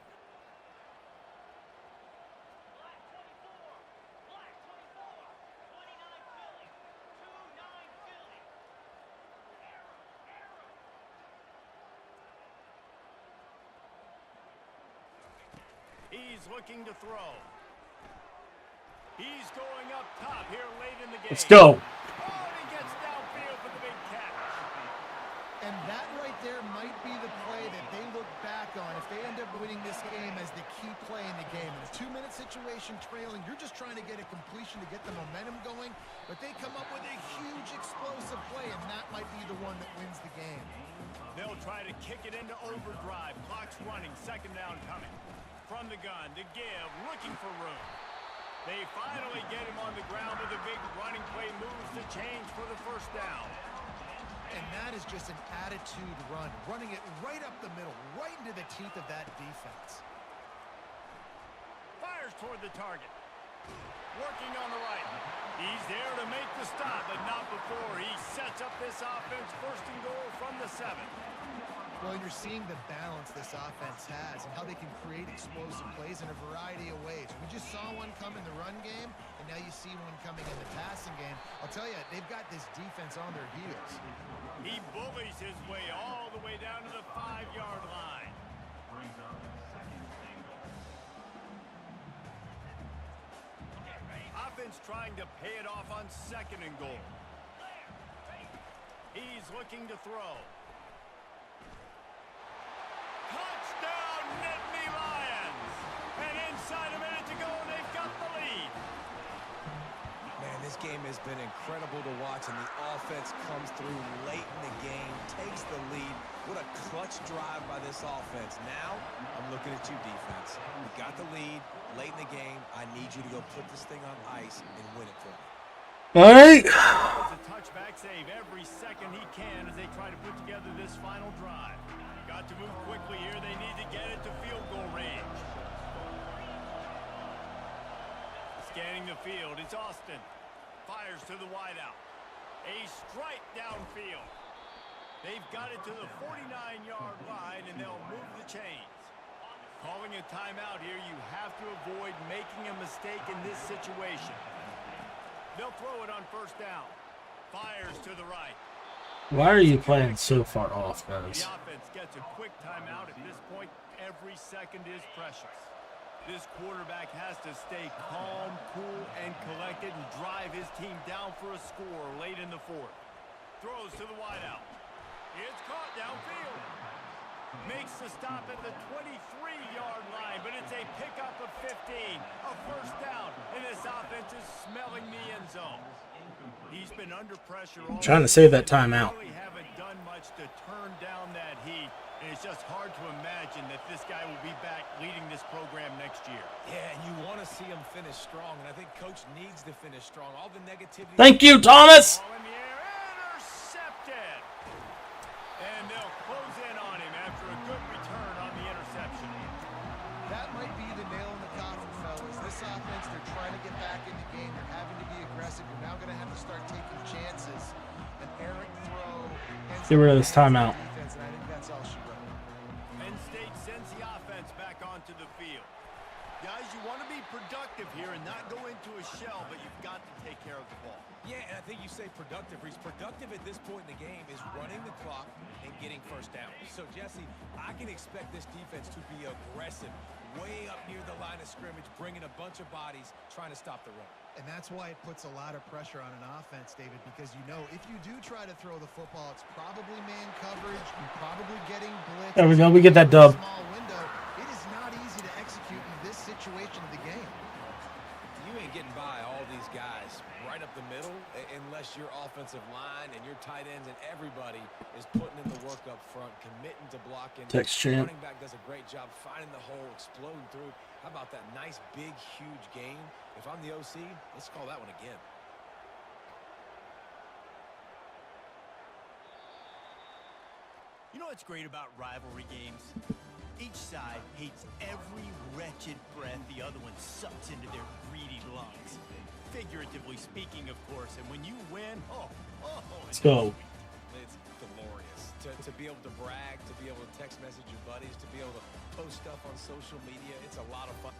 He's looking to throw. He's going up top here late in the game. Let's go. Oh, and he gets downfield for the big catch. And that right there might be the play that they look back on if they end up winning this game as the key play in the game. In a 2-minute situation trailing, you're just trying to get a completion to get the momentum going, but they come up with a huge explosive play, and that might be the one that wins the game. They'll try to kick it into overdrive. Clock's running. Second down coming. From the gun to give, looking for room. They finally get him on the ground with a big running play, moves to change for the first down. And that is just an attitude run, running it right up the middle, right into the teeth of that defense. Fires toward the target. Working on the right. He's there to make the stop, but not before. He sets up this offense first and goal from the 7. Well, you're seeing the balance this offense has and how they can create explosive plays in a variety of ways. We just saw one come in the run game, and now you see one coming in the passing game. I'll tell you, they've got this defense on their heels. He bullies his way all the way down to the 5-yard line. Offense trying to pay it off on second and goal. He's looking to throw. Touchdown, Nittany Lions! And inside a minute to go, they've got the lead. Man, this game has been incredible to watch, and the offense comes through late in the game, takes the lead. What a clutch drive by this offense. Now, I'm looking at you, defense. You got the lead late in the game. I need you to go put this thing on ice and win it for me. All right. It's a touchback save every second he can as they try to put together this final drive. Got to move quickly here. They need to get it to field goal range. Scanning the field, it's Austin. Fires to the wideout. A strike downfield. They've got it to the 49-yard line, and they'll move the chains. Calling a timeout here, you have to avoid making a mistake in this situation. They'll throw it on first down. Fires to the right. Why are you playing so far off, guys? The offense gets a quick timeout. At this point, every second is precious. This quarterback has to stay calm, cool, and collected and drive his team down for a score late in the 4th. Throws to the wideout. It's caught downfield. Makes the stop at the 23-yard line, but it's a pickup of 15, a first down, and this offense is smelling the end zone. He's been under pressure all Trying to save that timeout. Really haven't done much to turn down that heat, and it's just hard to imagine that this guy will be back leading this program next year. Yeah, and you want to see him finish strong, and I think Coach needs to finish strong. All the negativity. Thank you, Thomas. Ball in the air, intercepted. And they'll close in on him after a good return on the interception. That might be the nail in the coffin, fellas. This offense, they're trying to get back in the game. They're having to be aggressive. You're now going to have to start taking chances. An errant throw. Get rid of this timeout. Defense, and I think that's all she wrote. Penn State sends the offense back onto the field. Guys, you want to be productive here and not go into a shell, but you've got to take care of the ball. Yeah, and I think you say productive. He's productive at this point in the game is running the clock and getting first down. So, Jesse, I can expect this defense to be aggressive, way up near the line of scrimmage, bringing a bunch of bodies, trying to stop the run. And that's why it puts a lot of pressure on an offense, David, because you know if you do try to throw the football, it's probably man coverage, you're probably getting blitz. There we go. We get that dub. Small window. It is not easy to execute in this situation of the game. You ain't getting by all these guys right up the middle unless your offensive line and your tight ends and everybody is putting in the work up front, committing to blocking. Text champ. Running back does a great job finding the hole, exploding through. How about that nice, big, huge game? If I'm the OC, let's call that one again. You know what's great about rivalry games? Each side hates every wretched breath the other one sucks into their greedy lungs. Figuratively speaking, of course, and when you win, Let's go. It's glorious to be able to brag, to be able to text message your buddies, to be able to post stuff on social media. It's a lot of fun.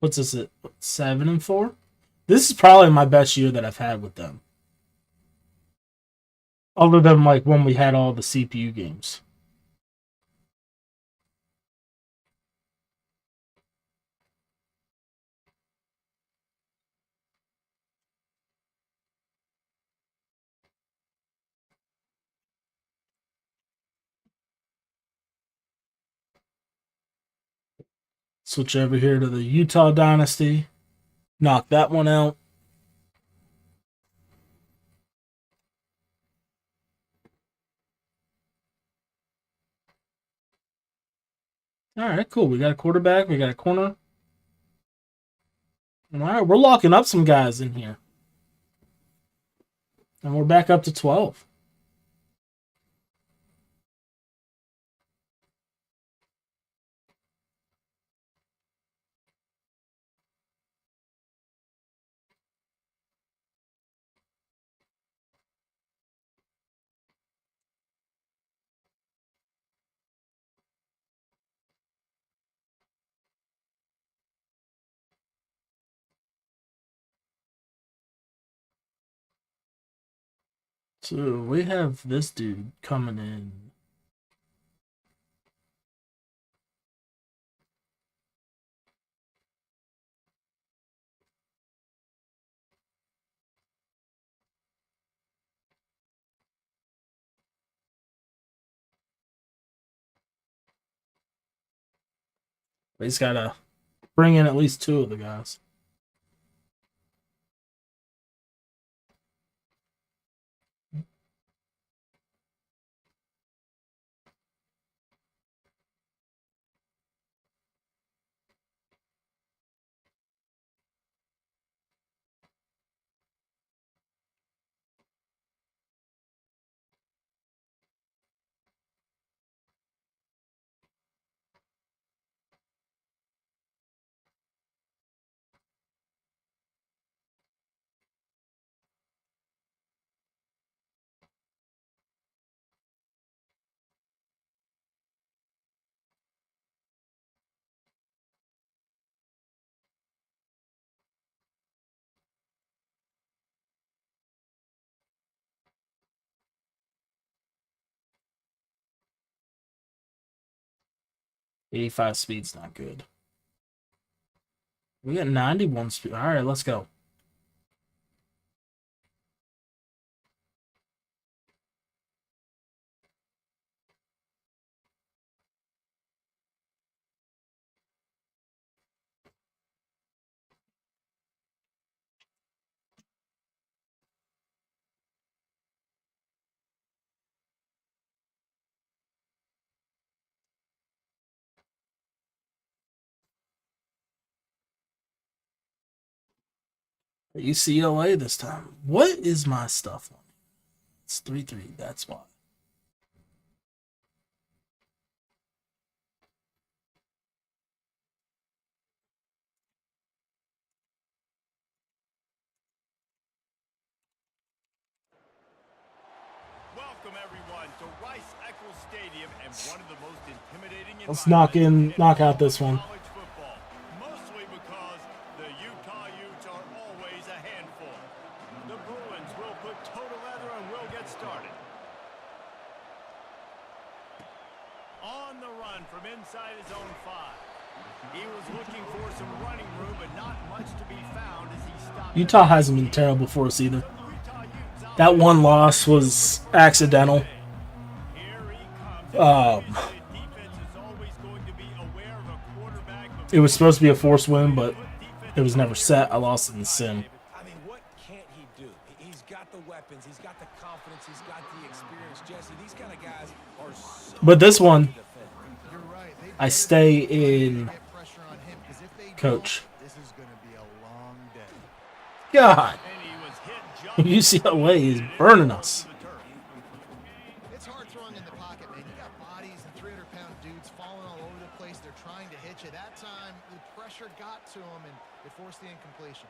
What's this at? 7-4? This is probably my best year that I've had with them. Other than like when we had all the CPU games. Switch over here to the Utah Dynasty. Knock that one out. All right, cool. We got a quarterback. We got a corner. All right, we're locking up some guys in here. And we're back up to 12. So we have this dude coming in. He's got to bring in at least 2 of the guys. .85 speed's not good. We got 91 speed. All right, let's go. UCLA this time. What is my stuff on? It's 3-3. That's why. Welcome everyone to Rice-Eccles Stadium and one of the most intimidating Let's knock out this one. college football, mostly because the Utah Utes are always a handful. The Bruins will put toe to leather and we'll get started. On the run from inside his own 5. He was looking for some running room, but not much to be found as he stopped. Utah hasn't been terrible for us either. That one loss was accidental. It was supposed to be a forced win, but it was never set. I lost it in sim. I mean, what can't he do? He's got the weapons, he's got the confidence, he's got the experience. Jesse, these kind of guys are so But this one, You're right. I stay in Get pressure on him, 'cause if they coach. don't, this is going to be a long day. God, And he was hit just UCLA is burning us. It's hard throwing in the pocket, man. You got bodies and 300-pound dudes falling all over the place. They're trying to hit you. That time, the pressure got to him, and it forced the incompletion.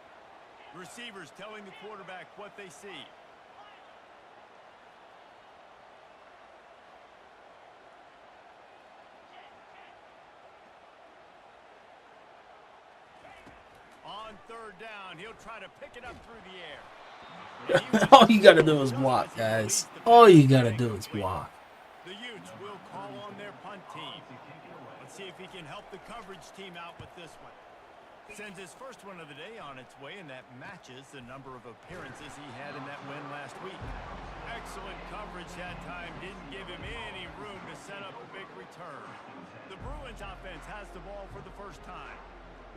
Receivers telling the quarterback what they see. On 3rd down, he'll try to pick it up through the air. All you gotta do is block, guys. All you gotta do is block. The Utes will call on their punt team. Let's see if he can help the coverage team out with this one. Sends his first one of the day on its way, and that matches the number of appearances he had in that win last week. Excellent coverage that time. Didn't give him any room to set up a big return. The Bruins offense has the ball for the first time.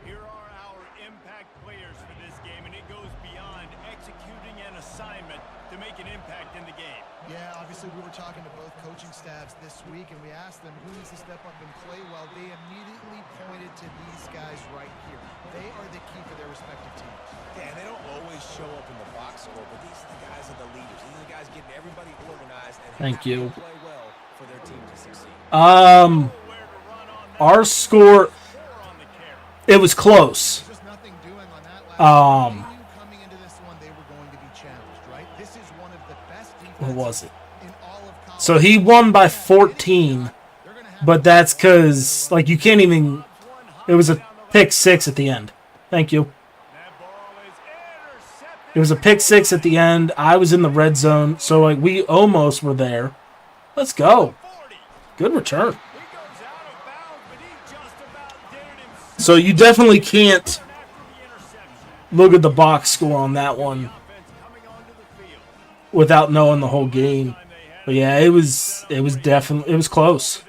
Here are our impact players for this game, and it goes beyond executing an assignment to make an impact in the game. Yeah, obviously we were talking to both coaching staffs this week, and we asked them who needs to step up and play well. They immediately pointed to these guys right here. They are the key for their respective teams. Yeah, and they don't always show up in the box score, but these are the guys are the leaders. These are the guys getting everybody organized and Thank you. play well for their team to succeed. Our score, it was close. There's just nothing doing on that last game. They knew coming into this one they were going to be challenged, right? This is one of the best defenses What was it? in all of college. So he won by 14, but that's because, like, you can't even, it was a pick 6 at the end. Thank you. It was a pick 6 at the end. I was in the red zone, so, like, we almost were there. Let's go. Good return. So you definitely can't look at the box score on that one without knowing the whole game. But yeah, it was close.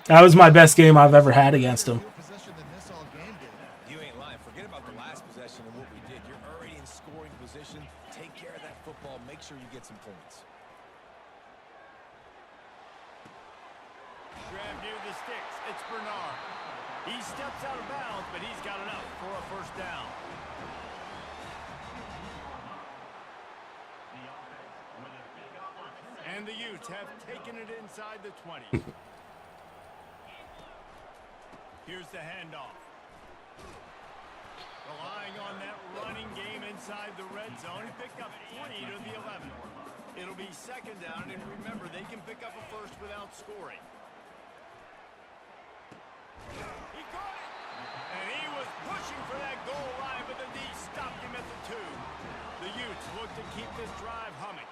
That was my best game I've ever had against him. You ain't lying. Forget about the last possession and what we did. You're already in scoring position. Take care of that football. Make sure you get some points. Grab near the sticks. It's Bernard. He steps out of bounds, but he's got enough for a first down. And the Utes have taken it inside the 20. Here's the handoff. Relying on that running game inside the red zone. He picked up 3 to the 11. It'll be second down, and remember, they can pick up a first without scoring. He caught it! And he was pushing for that goal line, but the D stopped him at the 2. The Utes look to keep this drive humming.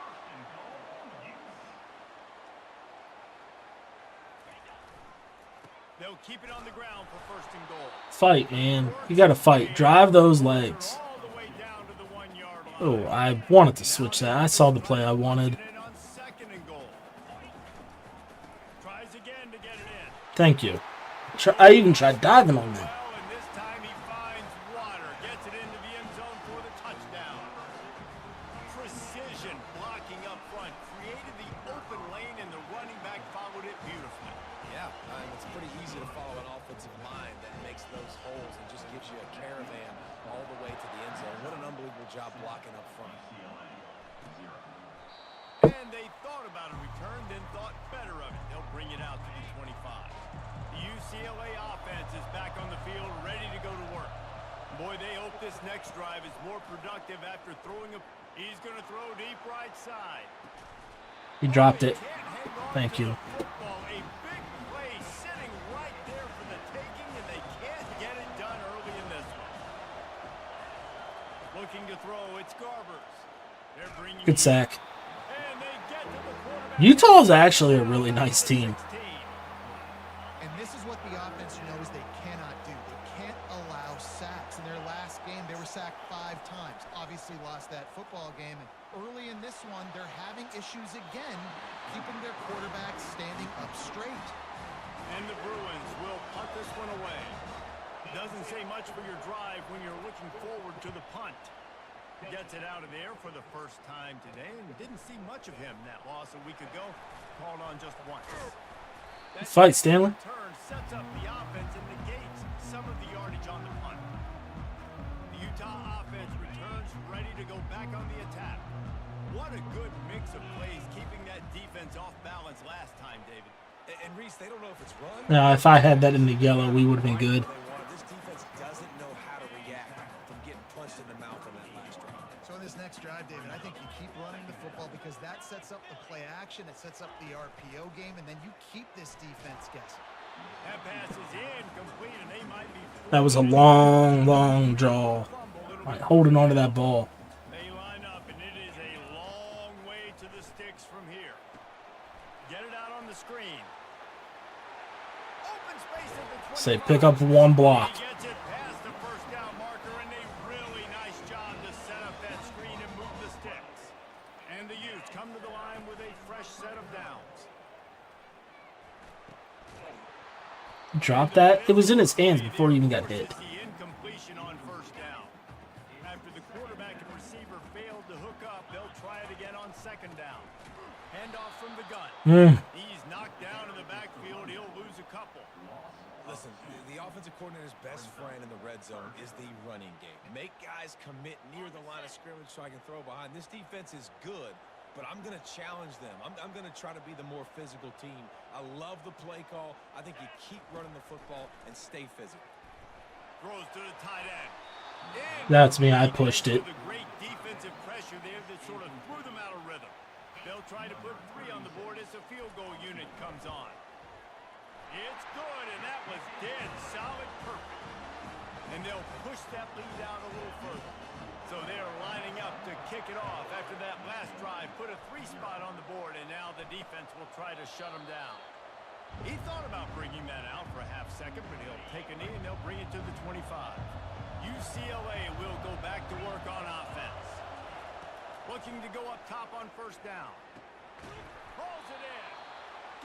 They'll keep it on the ground for first and goal. Fight, man. You got to fight. Drive those legs. All the way down to the 1 yard line. Oh, I wanted to switch that. I saw the play I wanted. On second and goal. Tries again to get it in. Thank you. I even tried diving on that. Well, and this time he finds water. Gets it into the end zone for the touchdown. Precision blocking up front. Created the open lane, and the running back followed it beautifully. Yeah, it's pretty easy to follow an offensive line that makes those holes and just gives you a caravan all the way to the end zone. What an unbelievable job blocking up front. And they thought about a return, then thought better of it. They'll bring it out to the 25. The UCLA offense is back on the field, ready to go to work. Boy, they hope this next drive is more productive after throwing a... He's going to throw deep right side. He dropped it. Thank you. Football, a big play sitting right there for the taking, and they can't get it done early in this one. Looking to throw, it's Garbers. They're bringing Good sack. and they get to the quarterback. Utah's actually a really nice team. And this is what the offense knows they cannot do. They can't allow sacks. In their last game, they were sacked 5 times. Obviously lost that football game. And early in this one, they're having issues again, keeping their quarterback standing up straight. And the Bruins will punt this one away. Doesn't say much for your drive when you're looking forward to the punt. Gets it out of there for the first time today, and didn't see much of him. That loss a week ago, called on just once. That Fight, Stanley. turn sets up the offense and negates some of the yardage on the punt. The Utah offense returns ready to go back on the attack. What a good mix of plays, keeping that defense off balance last time, David. And Reese, they don't know if it's run. Now, if I had that in the yellow, we would have been good. This defense doesn't know how to react from getting punched in the mouth on that last drive. So in this next drive, David, I think you keep running the football because that sets up the play action, it sets up the RPO game, and then you keep this defense guessing. That pass is incomplete, and they might be... That was a long, long draw. Like, holding on to that ball. They line up, and it is a long way to the sticks from here. Get it out on the screen. Open space at the 20. Say, pick up one block. He gets it drop that? It was in his hands before he even got hit. The incompletion on first down. After the quarterback and receiver failed to hook up, they'll try it again on second down. Handoff from the gun. He's knocked down in the backfield. He'll lose a couple. Listen, the offensive coordinator's best friend in the red zone is the running game. Make guys commit near the line of scrimmage so I can throw behind. This defense is good, but I'm going to challenge them. I'm going to try to be the more physical team. I love the play call. I think you keep running the football and stay physical. Throws to the tight end. That's me. I pushed it. The great defensive pressure there that sort of threw them out of rhythm. They'll try to put 3 on the board as the field goal unit comes on. It's good, and that was dead solid, perfect. And they'll push that lead out a little further. So they're lining up to kick it off after that last drive. Put a 3 spot on the board, and now the defense will try to shut them down. He thought about bringing that out for a half second, but he'll take a knee, and they'll bring it to the 25. UCLA will go back to work on offense. Looking to go up top on first down. Rolls it in.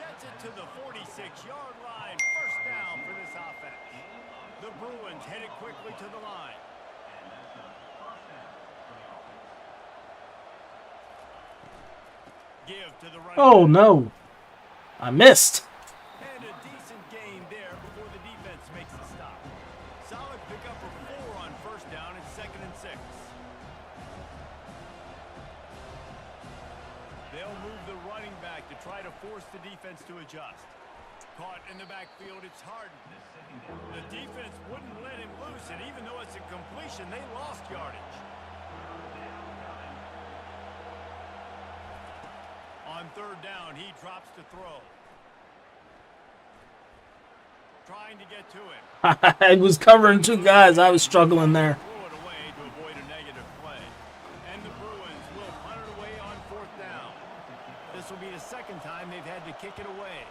Gets it to the 46-yard line. First down for this offense. The Bruins headed quickly to the line. Give to the running Oh back. no. I missed. And a decent gain there before the defense makes the stop. Solid pickup of 4 on first down. It's 2nd and 6. They'll move the running back to try to force the defense to adjust. Caught in the backfield, it's Harden. The defense wouldn't let him loose, and even though it's a completion, they lost yardage. On third down, he drops to throw. Trying to get to him. I was covering 2 guys. I was struggling there. Throw it away to avoid a negative play. And the Bruins will punt it away on 4th down. This will be the 2nd time they've had to kick it away.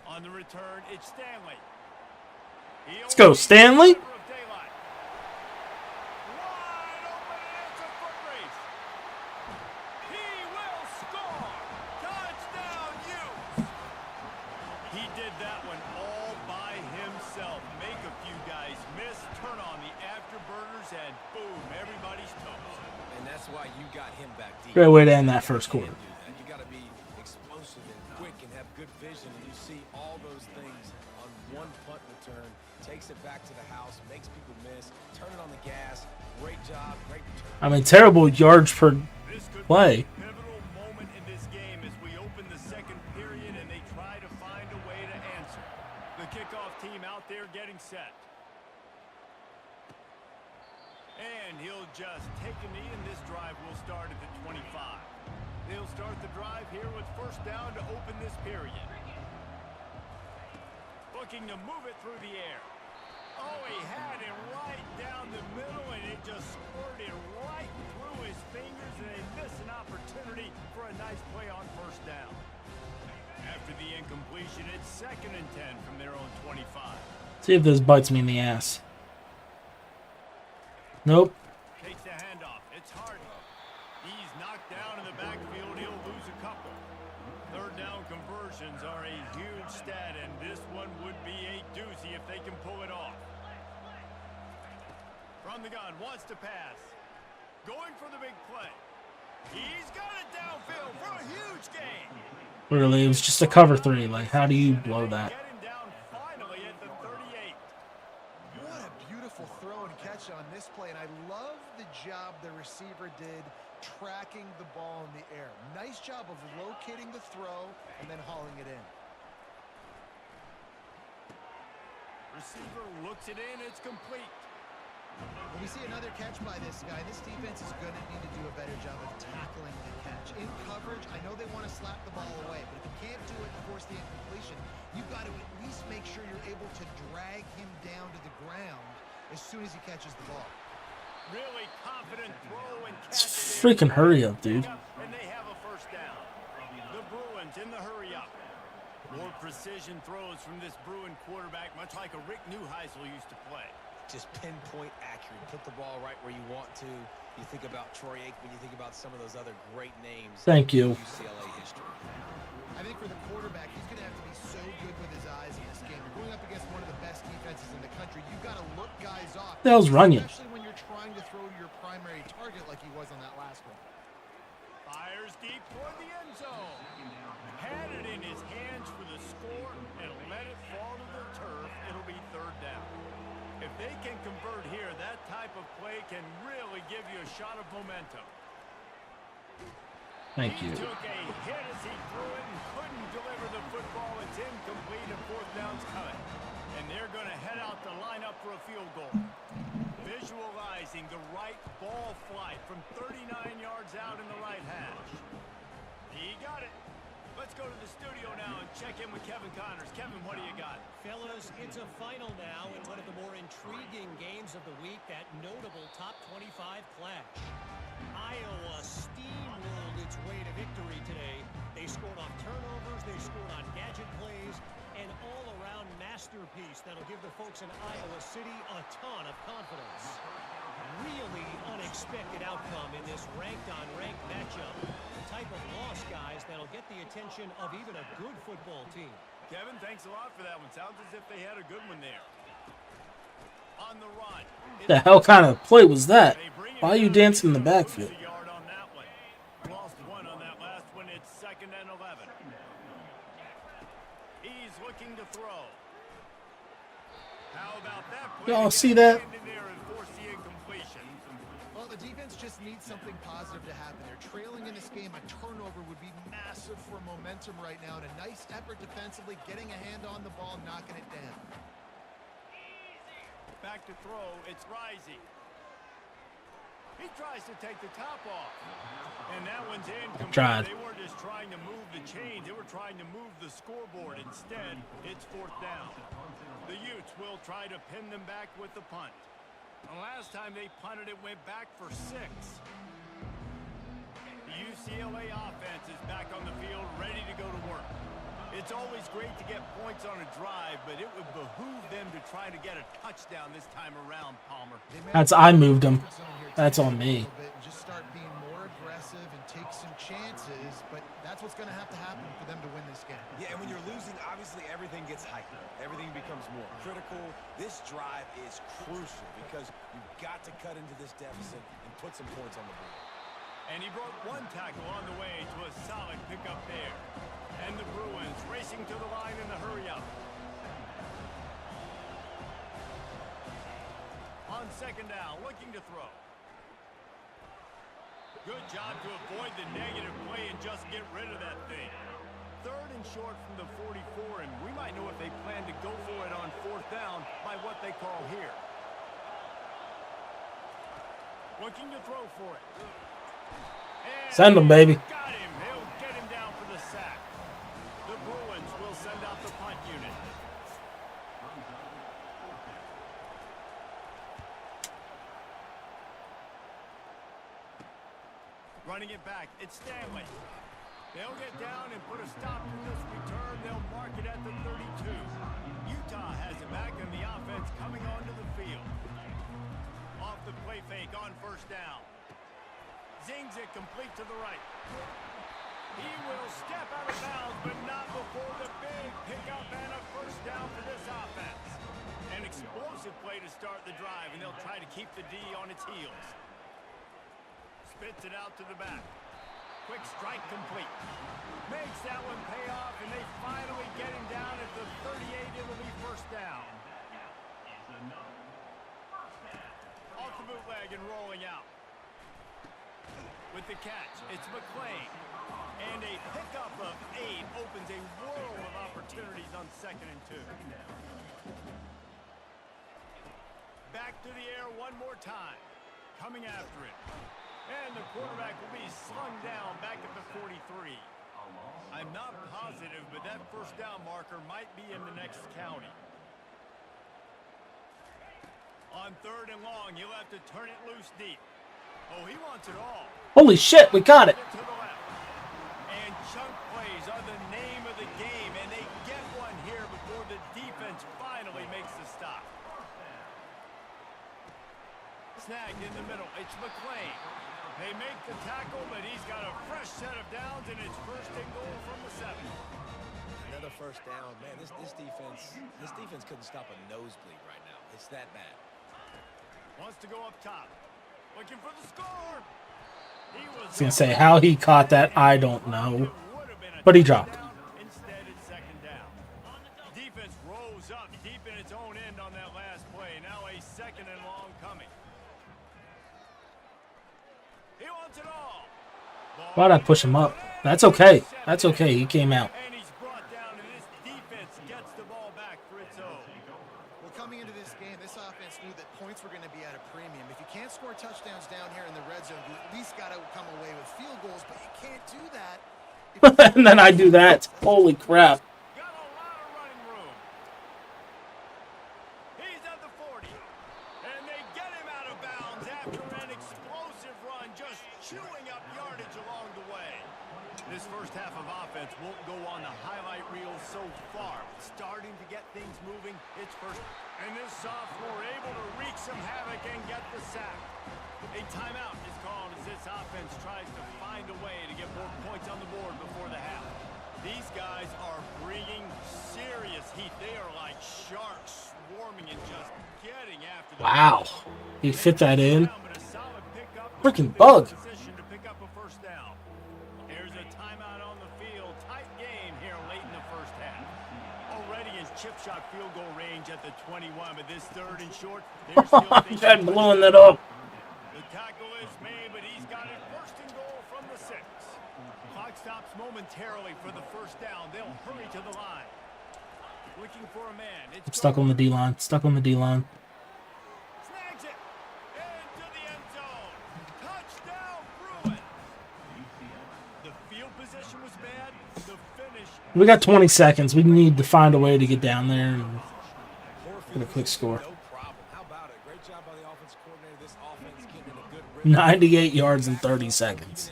On the return, it's Stanley. Let's go, Stanley. Wide open, and it's a foot race. He will score. Touchdown, Utes. He did that one all by himself. Make a few guys miss, turn on the afterburners, and boom, everybody's toast. And that's why you got him back deep. Great way to end that first quarter. You got to be explosive and quick and have good vision. And you see all those things on one punt return. Takes it back to the house, makes people miss, turn it on the gas. Great job, great return. I mean, terrible yards per This could play. be a pivotal moment in this game as we open the 2nd period and they try to find a way to answer. The kickoff team out there getting set. And he'll just take a knee, and this drive will start at the 25. They'll start the drive here with first down to open this period. Looking to move it through the air. Oh, he had it right down the middle, and it just squirted right through his fingers, and they miss an opportunity for a nice play on first down. After the incompletion, it's 2nd and 10 from their own 25. See if this bites me in the ass. Nope. Takes the handoff. It's Harden. He's knocked down in the backfield. He'll lose a couple. Third down conversions are a huge stat, and this one would be a doozy if they can pull it off. From the gun, wants to pass. Going for the big play. He's got it downfield for a huge gain. Really, it was just a cover 3. Like, how do you blow that? Get him down finally at the 38. What a beautiful throw and catch on this play, and I love the job the receiver did tracking the ball in the air. Nice job of locating the throw and then hauling it in. Receiver looks it in. It's complete. When we see another catch by this guy, this defense is going to need to do a better job of tackling the catch. In coverage, I know they want to slap the ball away, but if you can't do it and force the incompletion, you've got to at least make sure you're able to drag him down to the ground as soon as he catches the ball. Really confident throw and It's catch. freaking hurry up, dude. And they have a first down. The Bruins in the hurry up. More precision throws from this Bruin quarterback, much like a Rick Neuheisel used to play. Just pinpoint accurate. Put the ball right where you want to. You think about Troy Aikman. You think about some of those other great names. Thank you. in UCLA history. I think for the quarterback, he's going to have to be so good with his eyes in this game. You're going up against one of the best defenses in the country. You've got to look guys off. That was Runyon. Especially when you're trying to throw to your primary target like he was on that last one. Fires deep toward the end zone. Had it in his hands for the score and let it fall to the turf. It'll be third down. If they can convert here, that type of play can really give you a shot of momentum. Thank you. He took a hit as he threw it and couldn't deliver the football. It's incomplete and fourth down's coming. And they're going to head out to line up for a field goal. Visualizing the right ball flight from 39 yards out in the right hash. He got it. Let's go to the studio now and check in with Kevin Connors. Kevin, what do you got? Fellas, it's a final now in one of the more intriguing games of the week, that notable top 25 clash. Iowa steamrolled its way to victory today. They scored off turnovers, they scored on gadget plays, an all-around masterpiece that'll give the folks in Iowa City a ton of confidence. Really unexpected outcome in this ranked-on-ranked matchup. The type of loss, guys, that'll get the attention of even a good football team. Kevin, thanks a lot for that one. Sounds as if they had a good one there. On the run. The hell kind of play was that? Why are you dancing in the backfield? On that one. Lost one on that last one. It's 2nd and 11. He's looking to throw. How about that play? Y'all see that? Well, the defense just needs something positive to happen. They're trailing in this game. A turnover would be massive for momentum right now. And a nice effort defensively, getting a hand on the ball, knocking it down. Back to throw. It's Rising. He tries to take the top off. And that one's incomplete. They weren't just trying to move the chains. They were trying to move the scoreboard. Instead, it's 4th down. The Utes will try to pin them back with the punt. The last time they punted, it went back for 6. The UCLA offense is back on the field, ready to go to work. It's always great to get points on a drive, but it would behoove them to try to get a touchdown this time around, Palmer. I moved him. That's on me. Just start being more aggressive and take some chances, but that's what's going to have to happen for them to win this game. Yeah, and when you're losing, obviously everything gets hyper. Everything becomes more critical. This drive is crucial because you've got to cut into this deficit and put some points on the board. And he broke one tackle on the way to a solid pickup there. And the Bruins racing to the line in the hurry-up. On 2nd down, looking to throw. Good job to avoid the negative play and just get rid of that thing. 3rd and short from the 44, and we might know if they plan to go for it on 4th down by what they call here. Looking to throw for it. And send him, baby. Got him. He'll get him down for the sack. The Bruins will send out the punt unit. Running it back, it's Stanley. They'll get down and put a stop to this return. They'll mark it at the 32. Utah has it back, and the offense coming onto the field. Off the play fake on 1st down. Zings it complete to the right. He will step out of bounds, but not before the big pickup and a 1st down for this offense. An explosive play to start the drive, and they'll try to keep the D on its heels. Spits it out to the back. Quick strike complete. Makes that one pay off, and they finally get him down at the 38. It'll be 1st down. Off the bootleg and rolling out. With the catch, it's McClain. And a pickup of 8 opens a world of opportunities on 2nd and 2. Back to the air one more time. Coming after it. And the quarterback will be slung down back at the 43. I'm not positive, but that 1st down marker might be in the next county. On 3rd and long, he'll have to turn it loose deep. Oh, he wants it all. Holy shit, we got it. To the left. And chunk plays are the name of the game, and they get one here before the defense finally makes the stop. Snagged in the middle. It's McClain. They make the tackle, but he's got a fresh set of downs, and it's 1st and goal from the 7. first down. Man, this defense couldn't stop a nosebleed right now. It's that bad. Wants to go up top. Looking for the score. He I was was going to say, how he caught that, I don't know. But he dropped. Instead, it's second down. Defense rose up deep in its own end on that last play. Now a second and long coming. He wants it all. Why'd I push him up? That's okay. That's okay. He came out. And he's brought down, and this defense gets the ball back for its own. Well, coming into this game, this offense knew that points were going to be at a premium. If you can't score touchdowns down here in the red zone, you at least got to come away with field goals, but you can't do that. And then I do that. Holy crap. Got a lot of running room. He's at the 40. And they get him out of bounds after an explosive run, just chewing up yardage along the way. This first half of offense won't go on the highlight reel so far. Starting to get things moving. It's first. And this sophomore able to wreak some havoc and get the sack. A timeout is called as this offense tries to find a way to get more points on the board before the half. These guys are bringing serious heat. They are like sharks swarming and just getting after the Wow. He fit that in. but a solid pickup with Freaking good bug. position to pick up a first down. Here's a timeout on the field. Tight game here late in the first half. Already in chip shot field goal range at the 21, but this third and short, they're still I'm blowing that up. the tackle is made, but he's got it first and goal from the 6. Clock stops momentarily for the first down. They'll hurry to the line. Looking for a man. I'm stuck on the D-line. Stuck on the D-line. Snags it. Into the end zone. Touchdown, Bruins. The field position was bad. The finish. We got 20 seconds. We need to find a way to get down there and get a quick score. No problem. How about it? Great job by the offensive coordinator. This offense getting in a good rhythm. 98 yards in 30 seconds.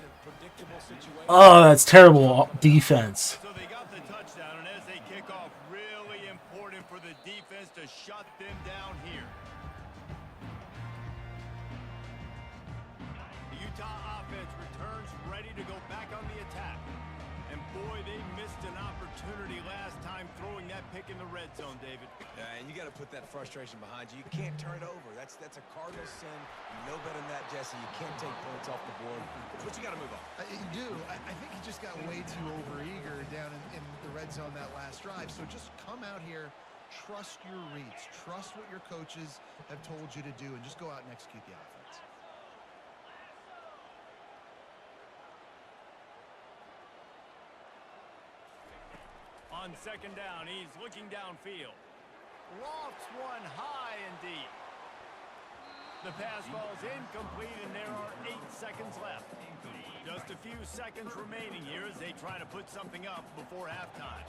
Oh, that's terrible defense. So they got the touchdown, and as they kick off, really important for the defense to shut them down here. The Utah offense returns ready to go back on the attack. And boy, they missed an opportunity last time throwing that pick in the red zone, David. And you got to put that frustration behind you. You can't turn it over. That's a cardinal sin. You know better than that, Jesse. You can't take points off the board. But you got to move on. You do. I think he just got way too overeager down in the red zone that last drive. So just come out here, trust your reads, trust what your coaches have told you to do, and just go out and execute the offense. On second down, he's looking downfield. Lofts one high and deep. The pass falls incomplete, and there are 8 seconds left. Just a few seconds remaining here as they try to put something up before halftime.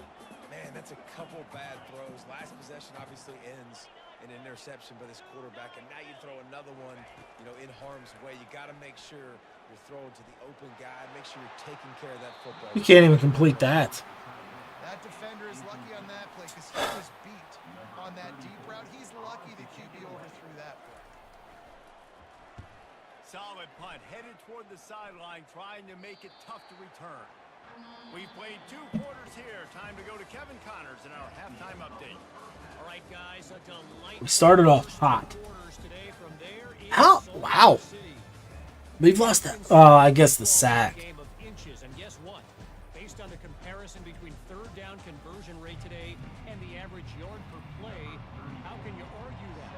Man, that's a couple bad throws. Last possession obviously ends in an interception by this quarterback, and now you throw another one, in harm's way. You got to make sure you're throwing to the open guy. Make sure you're taking care of that football. You can't even complete that. That defender is lucky on that play because he was beat on that deep route. He's lucky the QB overthrew that play. Solid punt, headed toward the sideline, trying to make it tough to return. We've played 2 quarters here. Time to go to Kevin Connors in our halftime update. All right, guys, a delight. We started off hot. How? Wow. We've lost that. Oh, I guess the sack. Game of inches, and guess what? Based on the comparison between third down conversion rate today and the average yard per play, how can you argue that?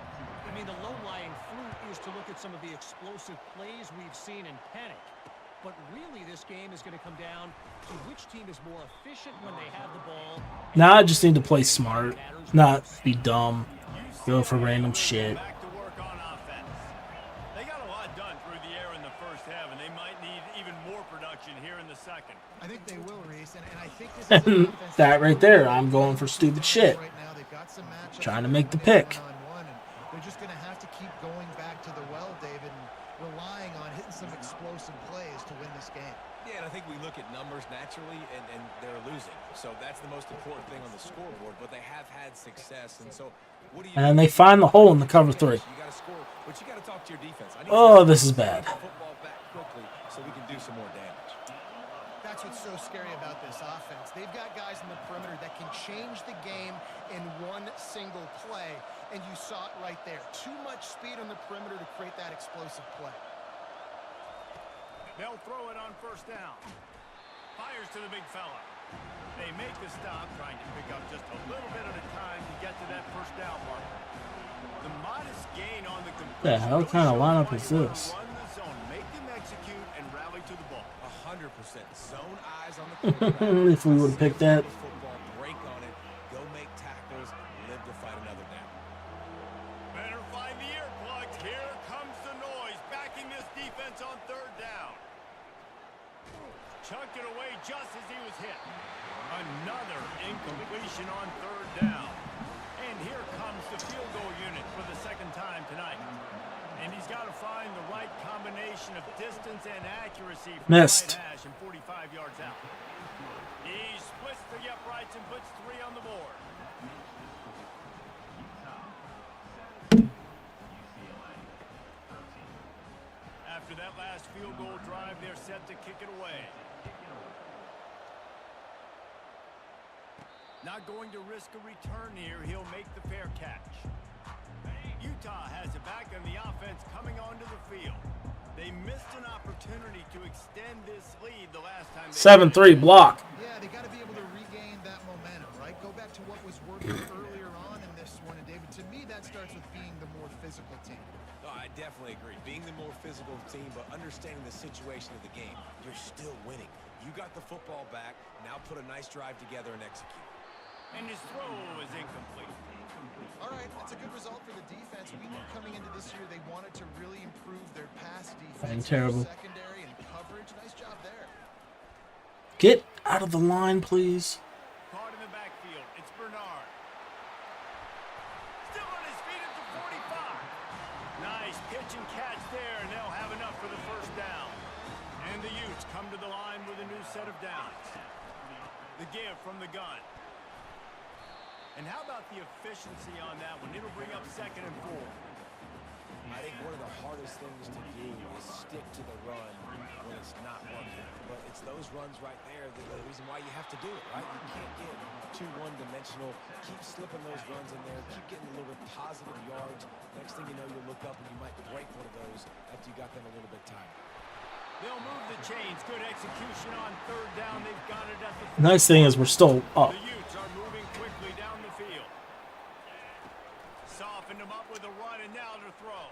I mean, the low-lying fruit is to look at some of the explosive plays we've seen in Panic. But really, this game is going to come down to which team is more efficient when they have the ball. Now I just need to play smart, not be dumb, go for random shit. Back to work on offense. They got a lot done through the air in the first half, and they might need even more production here in the second. I think they will, Reese, and I think this is an offense That right there, I'm going for stupid shit. right now. They've got some matchups Trying to make the pick. one-on-one, and they're just going to have to keep going back to the well, David, and relying on hitting some explosive plays to win this game. Yeah, and I think we look at numbers naturally, and they're losing. So that's the most important thing on the scoreboard. But they have had success, and so what do you? And then they find the hole in the cover 3. You got to score, but you got to talk to your defense. I need Oh, to this is bad. Football back quickly so we can do some more damage. That's what's so scary about this offense. They've got guys in the perimeter that can change the game in one single play, and you saw it right there. Too much speed on the perimeter to create that explosive play. They'll throw it on first down. Fires to the big fella. They make the stop, trying to pick up just a little bit at a time to get to that first down marker. The modest gain on the completion. The hell kind of lineup is this? Run the zone, make them execute, and rally to the ball. 100%. Zone eyes on the quarterback. If we would have picked that. Football, break on it, go make tackles, live to fight another down. Better find the earplugs. Here comes the noise, backing this defense on third down. Chucked it away just as he was hit. Another incompletion on third down. And here comes the field goal unit for the second time tonight. And he's got to find the right combination of distance and accuracy from Missed. the right hash and 45 yards out. He splits the uprights and puts 3 on the board. After that last field goal drive, they're set to kick it away. Not going to risk a return here. He'll make the fair catch. Utah has it back on the offense coming onto the field. They missed an opportunity to extend this lead the last time. 7-3 block. Yeah, they got to be able to regain that momentum, right? Go back to what was working earlier on in this one. And David, to me, that starts with being the more physical team. No, I definitely agree. Being the more physical team, but understanding the situation of the game, you're still winning. You got the football back. Now put a nice drive together and execute. And his throw is incomplete. All right, that's a good result for the defense. We knew coming into this year they wanted to really improve their pass defense. Terrible. Secondary and coverage. Nice job there. Get out of the line, please. Caught in the backfield. It's Bernard. Still on his feet at the 45. Nice pitch and catch there, and they'll have enough for the first down. And the Utes come to the line with a new set of downs. The give from the gun. And how about the efficiency on that one? It'll bring up 2nd and 4. I think one of the hardest things to do is stick to the run when it's not working. But it's those runs right there that are the reason why you have to do it, right? You can't get too one-dimensional. Keep slipping those runs in there. Keep getting a little bit positive yards. Next thing you know, you'll look up and you might break one of those after you got them a little bit tired. They'll move the chains. Good execution on third down. They've got it at the 4. Nice thing is we're still up. The Utes are moving quickly down the field. Softened him up with a run, and now to throw.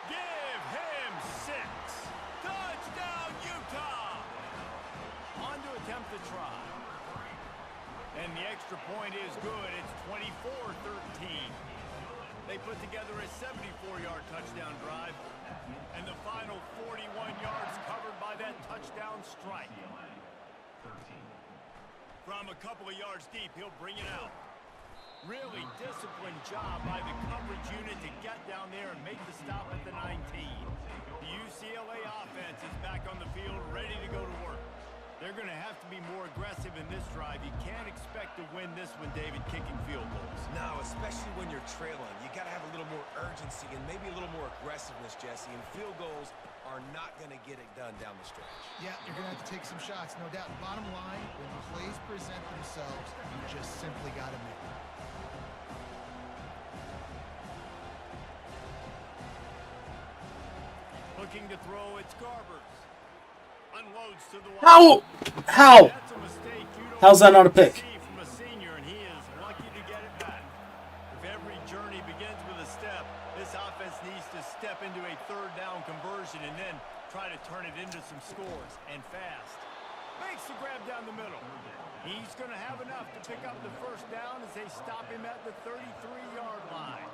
Give him 6. Touchdown, Utah. On to attempt the try. And the extra point is good. It's 24-13. They put together a 74-yard touchdown drive. And the final 41 yards covered by that touchdown strike. From a couple of yards deep, he'll bring it out. Really disciplined job by the coverage unit to get down there and make the stop at the 19. The UCLA offense is back on the field, ready to go to work. They're going to have to be more aggressive in this drive. You can't expect to win this one, David, kicking field goals. No, especially when you're trailing. You got to have a little more urgency and maybe a little more aggressiveness, Jesse. And field goals are not going to get it done down the stretch. Yeah, you're going to have to take some shots, no doubt. Bottom line, when plays present themselves, you just simply got to make them. Looking to throw, it's Garbers. Unloads to the How? How? That's a mistake you don't How's that not a pick? see from a senior, and he is lucky to get it back. If every journey begins with a step, this offense needs to step into a third down conversion and then try to turn it into some scores, and fast. Makes the grab down the middle. He's going to have enough to pick up the first down as they stop him at the 33-yard line.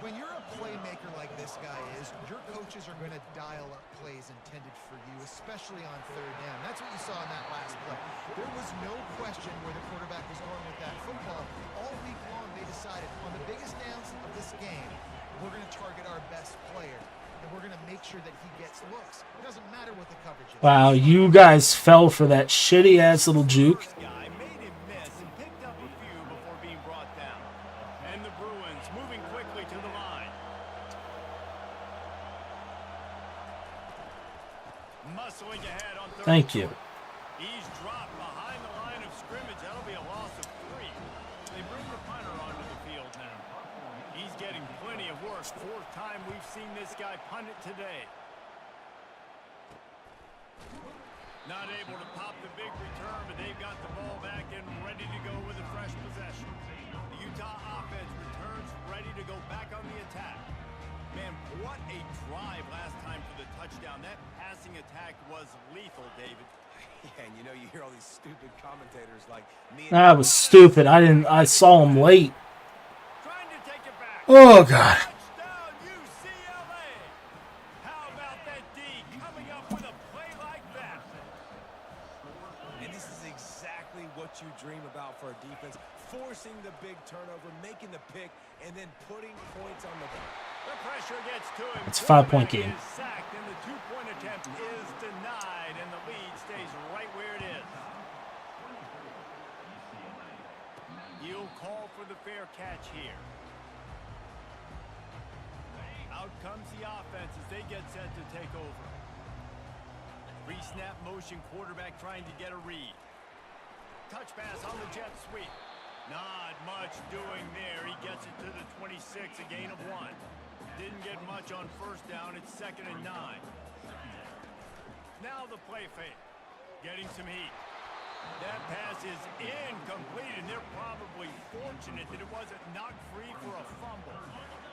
When you're a playmaker like this guy is, your coaches are going to dial up plays intended for you, especially on third down. That's what you saw in that last play. There was no question where the quarterback was going with that football. All week long, they decided on the biggest downs of this game, we're going to target our best player, and we're going to make sure that he gets looks. It doesn't matter what the coverage is. Wow, you guys fell for that shitty-ass little juke. Guy made him miss and picked up a few before being brought down. And the Bruins moving quickly to the line. Thank you. He's dropped behind the line of scrimmage. That'll be a loss of 3. They bring the punter onto the field now. He's getting plenty of work. 4th time we've seen this guy punt it today. Not able to pop the big return, but they've got the ball back and ready to go with a fresh possession. The Utah offense returns ready to go back on the attack. Man, what a drive last time for the touchdown. That passing attack was lethal, David. Yeah, and you know, you hear all these stupid commentators like me. That was stupid. I saw him late. Trying to take it back. Oh, God. Touchdown, UCLA. How about that D coming up with a play like that? And this is exactly what you dream about for a defense. Forcing the big turnover, making the pick, and then putting points on the board. The pressure gets to him. It's a 5-point game. Is sacked, and the 2-point attempt is denied, and the lead stays right where it is. You'll call for the fair catch here. Out comes the offense as they get set to take over. Pre-snap motion, quarterback trying to get a read. Touch pass on the jet sweep. Not much doing there. He gets it to the 26, a gain of 1. Didn't get much on 1st down. It's 2nd and 9. Now the play fake. Getting some heat. That pass is incomplete, and they're probably fortunate that it wasn't knocked free for a fumble.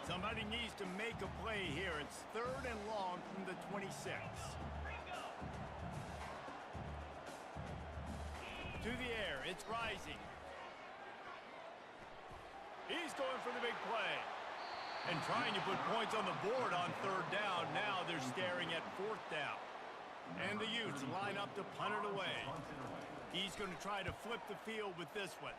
Somebody needs to make a play here. It's 3rd and long from the 26. To the air. It's rising. He's going for the big play. And trying to put points on the board on 3rd down. Now they're staring at 4th down. And the Utes line up to punt it away. He's going to try to flip the field with this one.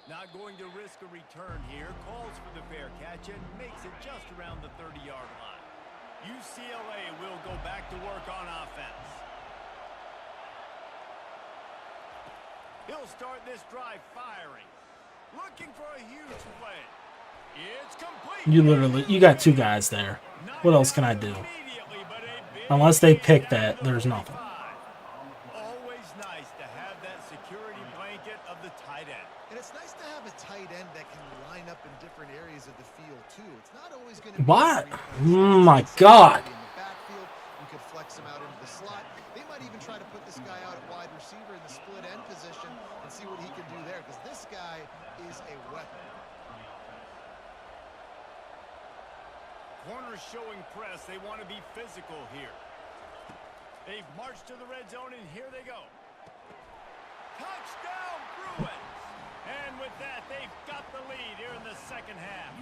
Not going to risk a return here. Calls for the fair catch and makes it just around the 30-yard line. UCLA will go back to work on offense. He'll start this drive firing. Looking for a huge play. It's complete. You got 2 guys there. What else can I do? Unless they pick that, there's nothing. Always nice to have that security blanket of the tight end. And it's nice to have a tight end that can line up in different areas of the field, too. It's not always going to be... What? Oh, my God. In the backfield, you could flex him out into the slot. They might even try to put this guy out at wide receiver in the split end position and see what he can do there, because this guy is a weapon. Corners showing press. They want to be physical here. They've marched to the red zone, and here they go. Touchdown, Bruins! And with that, they've got the lead here in the 2nd half.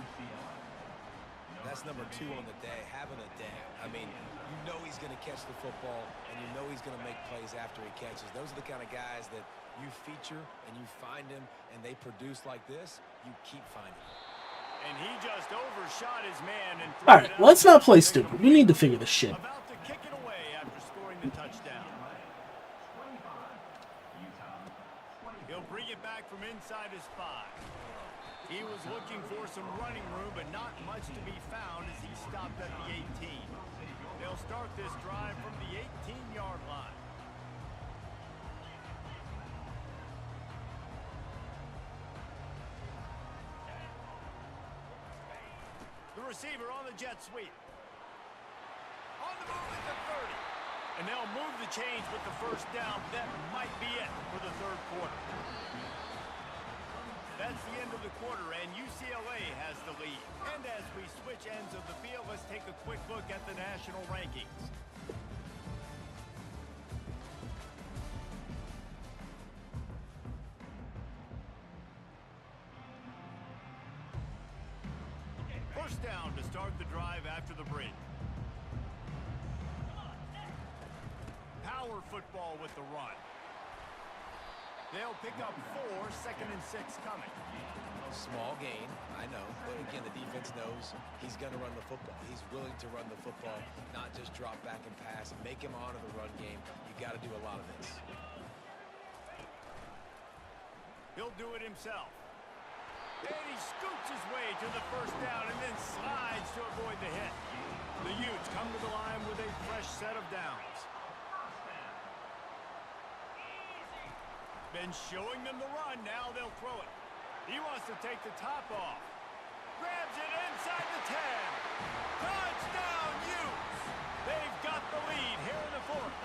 That's number 2 on the day, having a day. I mean, you know he's going to catch the football, and you know he's going to make plays after he catches. Those are the kind of guys that you feature and you find him, and they produce like this, you keep finding them. And he just overshot his man. And All right, let's not play stupid. We need to figure this shit. About to kick it away after scoring the touchdown. He'll bring it back from inside his 5. He was looking for some running room, but not much to be found as he stopped at the 18. They'll start this drive from the 18-yard line. The receiver on the jet sweep. On the move at the 30. And they'll move the chains with the 1st down. That might be it for the 3rd quarter. That's the end of the quarter, and UCLA has the lead. And as we switch ends of the field, let's take a quick look at the national rankings. First down to start the drive after the break. Power football with the run. They'll pick up 4, 2nd and 6 coming. Small gain, I know. But again, the defense knows he's going to run the football. He's willing to run the football, not just drop back and pass. Make him honor the run game. You got to do a lot of this. He'll do it himself. And he scoots his way to the 1st down and then slides to avoid the hit. The Utes come to the line with a fresh set of downs. Been showing them the run. Now they'll throw it. He wants to take the top off. Grabs it inside the 10. Touchdown, Utes. They've got the lead here in the fourth.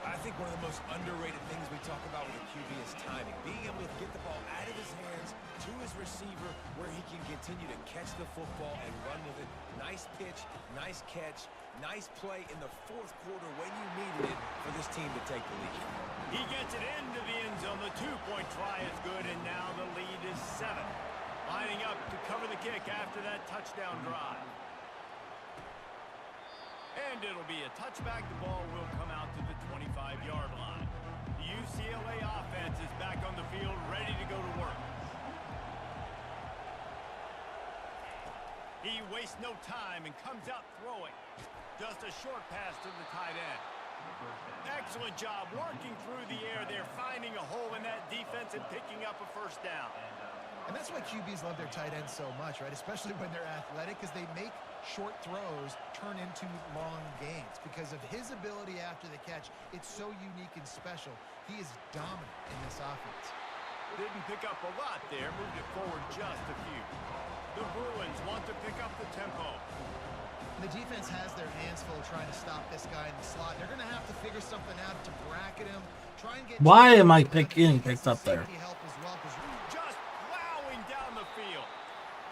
I think one of the most underrated things we talk about with a QB is timing. Being able to get the ball out of his hands to his receiver where he can continue to catch the football and run with it. Nice pitch, nice catch, nice play in the fourth quarter when you needed it for this team to take the lead. He gets it into the end zone. The two-point try is good, and now the lead is 7. Lining up to cover the kick after that touchdown drive. And it'll be a touchback. The ball will come out to the 25-yard line. The UCLA offense is back on the field, ready to go to work. He wastes no time and comes out throwing. Just a short pass to the tight end. Excellent job working through the air there, finding a hole in that defense and picking up a first down. And that's why QBs love their tight ends so much, right? Especially when they're athletic, because they make short throws turn into long gains. Because of his ability after the catch, it's so unique and special. He is dominant in this offense. Didn't pick up a lot there, moved it forward just a few. The Bruins want to pick up the tempo. The defense has their hands full trying to stop this guy in the slot. They're going to have to figure something out to bracket him. Try and get. Why am I getting picked up there? Help as well, just plowing down the field.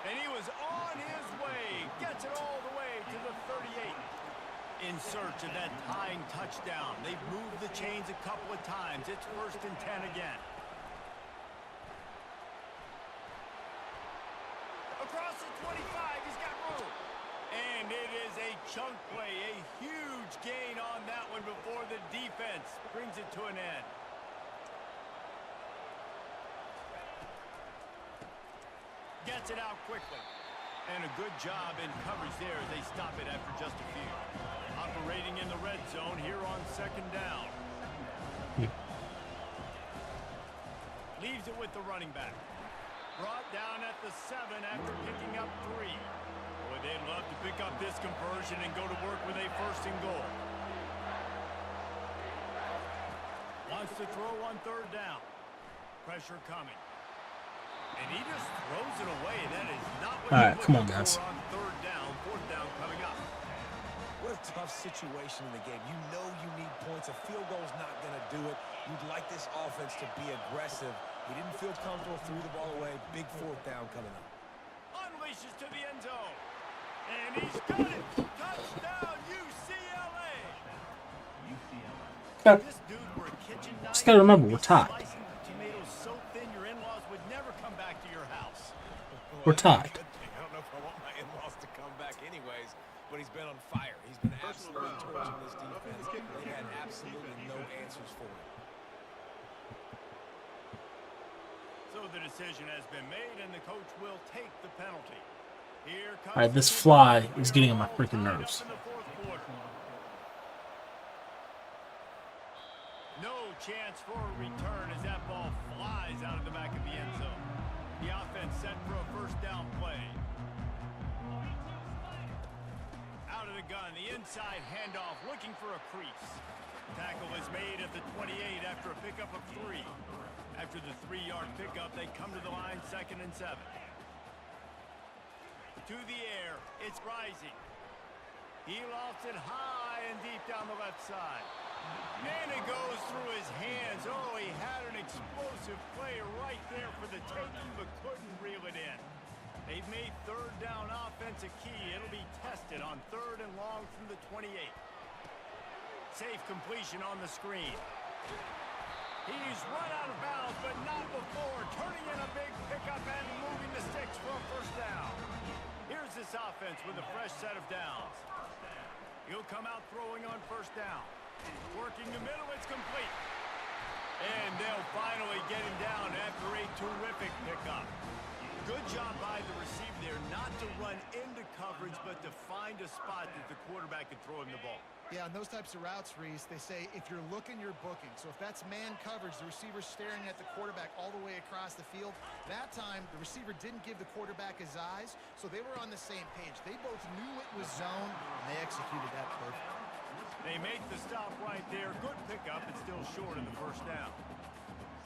And he was on his way. Gets it all the way to the 38. In search of that tying touchdown. They've moved the chains a couple of times. It's 1st and 10 again. Across the 25, he's got room. And it is a chunk play, a huge gain on that one before the defense brings it to an end. Gets it out quickly. And a good job in coverage there as they stop it after just a few. Operating in the red zone here on 2nd down. Leaves it with the running back. Brought down at the 7 after picking up 3. Boy, they'd love to pick up this conversion and go to work with a 1st and goal. Wants to throw on 3rd down. Pressure coming. And he just throws it away. That is not what all right, come on, for guys. on 3rd down. 4th down coming up. What a tough situation in the game. You know you need points. A field goal's not going to do it. You'd like this offense to be aggressive. He didn't feel comfortable, threw the ball away. Big 4th down coming up. Unleashes to the end zone. And he's got it. Touchdown, UCLA. Okay. This dude were a kitchen knife. Just gotta remember, we're tied. Slicing tomatoes so thin your in-laws would never come back to your house. We're tied. I don't know if I want my in-laws to come back anyways, but he's been on fire. He's been absolutely torching this defense. They had absolutely no answers for him. So the decision has been made, and the coach will take the penalty. Here comes All right, this fly is getting on my freaking nerves. in the 4th quarter. No chance for a return as that ball flies out of the back of the end zone. The offense set for a 1st down play. Out of the gun, the inside handoff, looking for a crease. Tackle is made at the 28 after a pickup of 3. After the 3-yard pickup, they come to the line 2nd and 7. To the air, it's rising. He lofts it high and deep down the left side. And it goes through his hands. Oh, he had an explosive play right there for the taking, but couldn't reel it in. They've made 3rd down offense a key. It'll be tested on 3rd and long from the 28. Safe completion on the screen. He's run out of bounds, but not before. Turning in a big pickup and moving the sticks for a 1st down. Here's this offense with a fresh set of downs. He'll come out throwing on 1st down. Working the middle, it's complete. And they'll finally get him down after a terrific pickup. Good job by the receiver there, not to run into coverage, but to find a spot that the quarterback could throw him the ball. Yeah, on those types of routes, Reese, they say if you're looking, you're booking. So if that's man coverage, the receiver's staring at the quarterback all the way across the field. That time, the receiver didn't give the quarterback his eyes, so they were on the same page. They both knew it was zone, and they executed that perfectly. They make the stop right there. Good pickup. It's still short of the first down.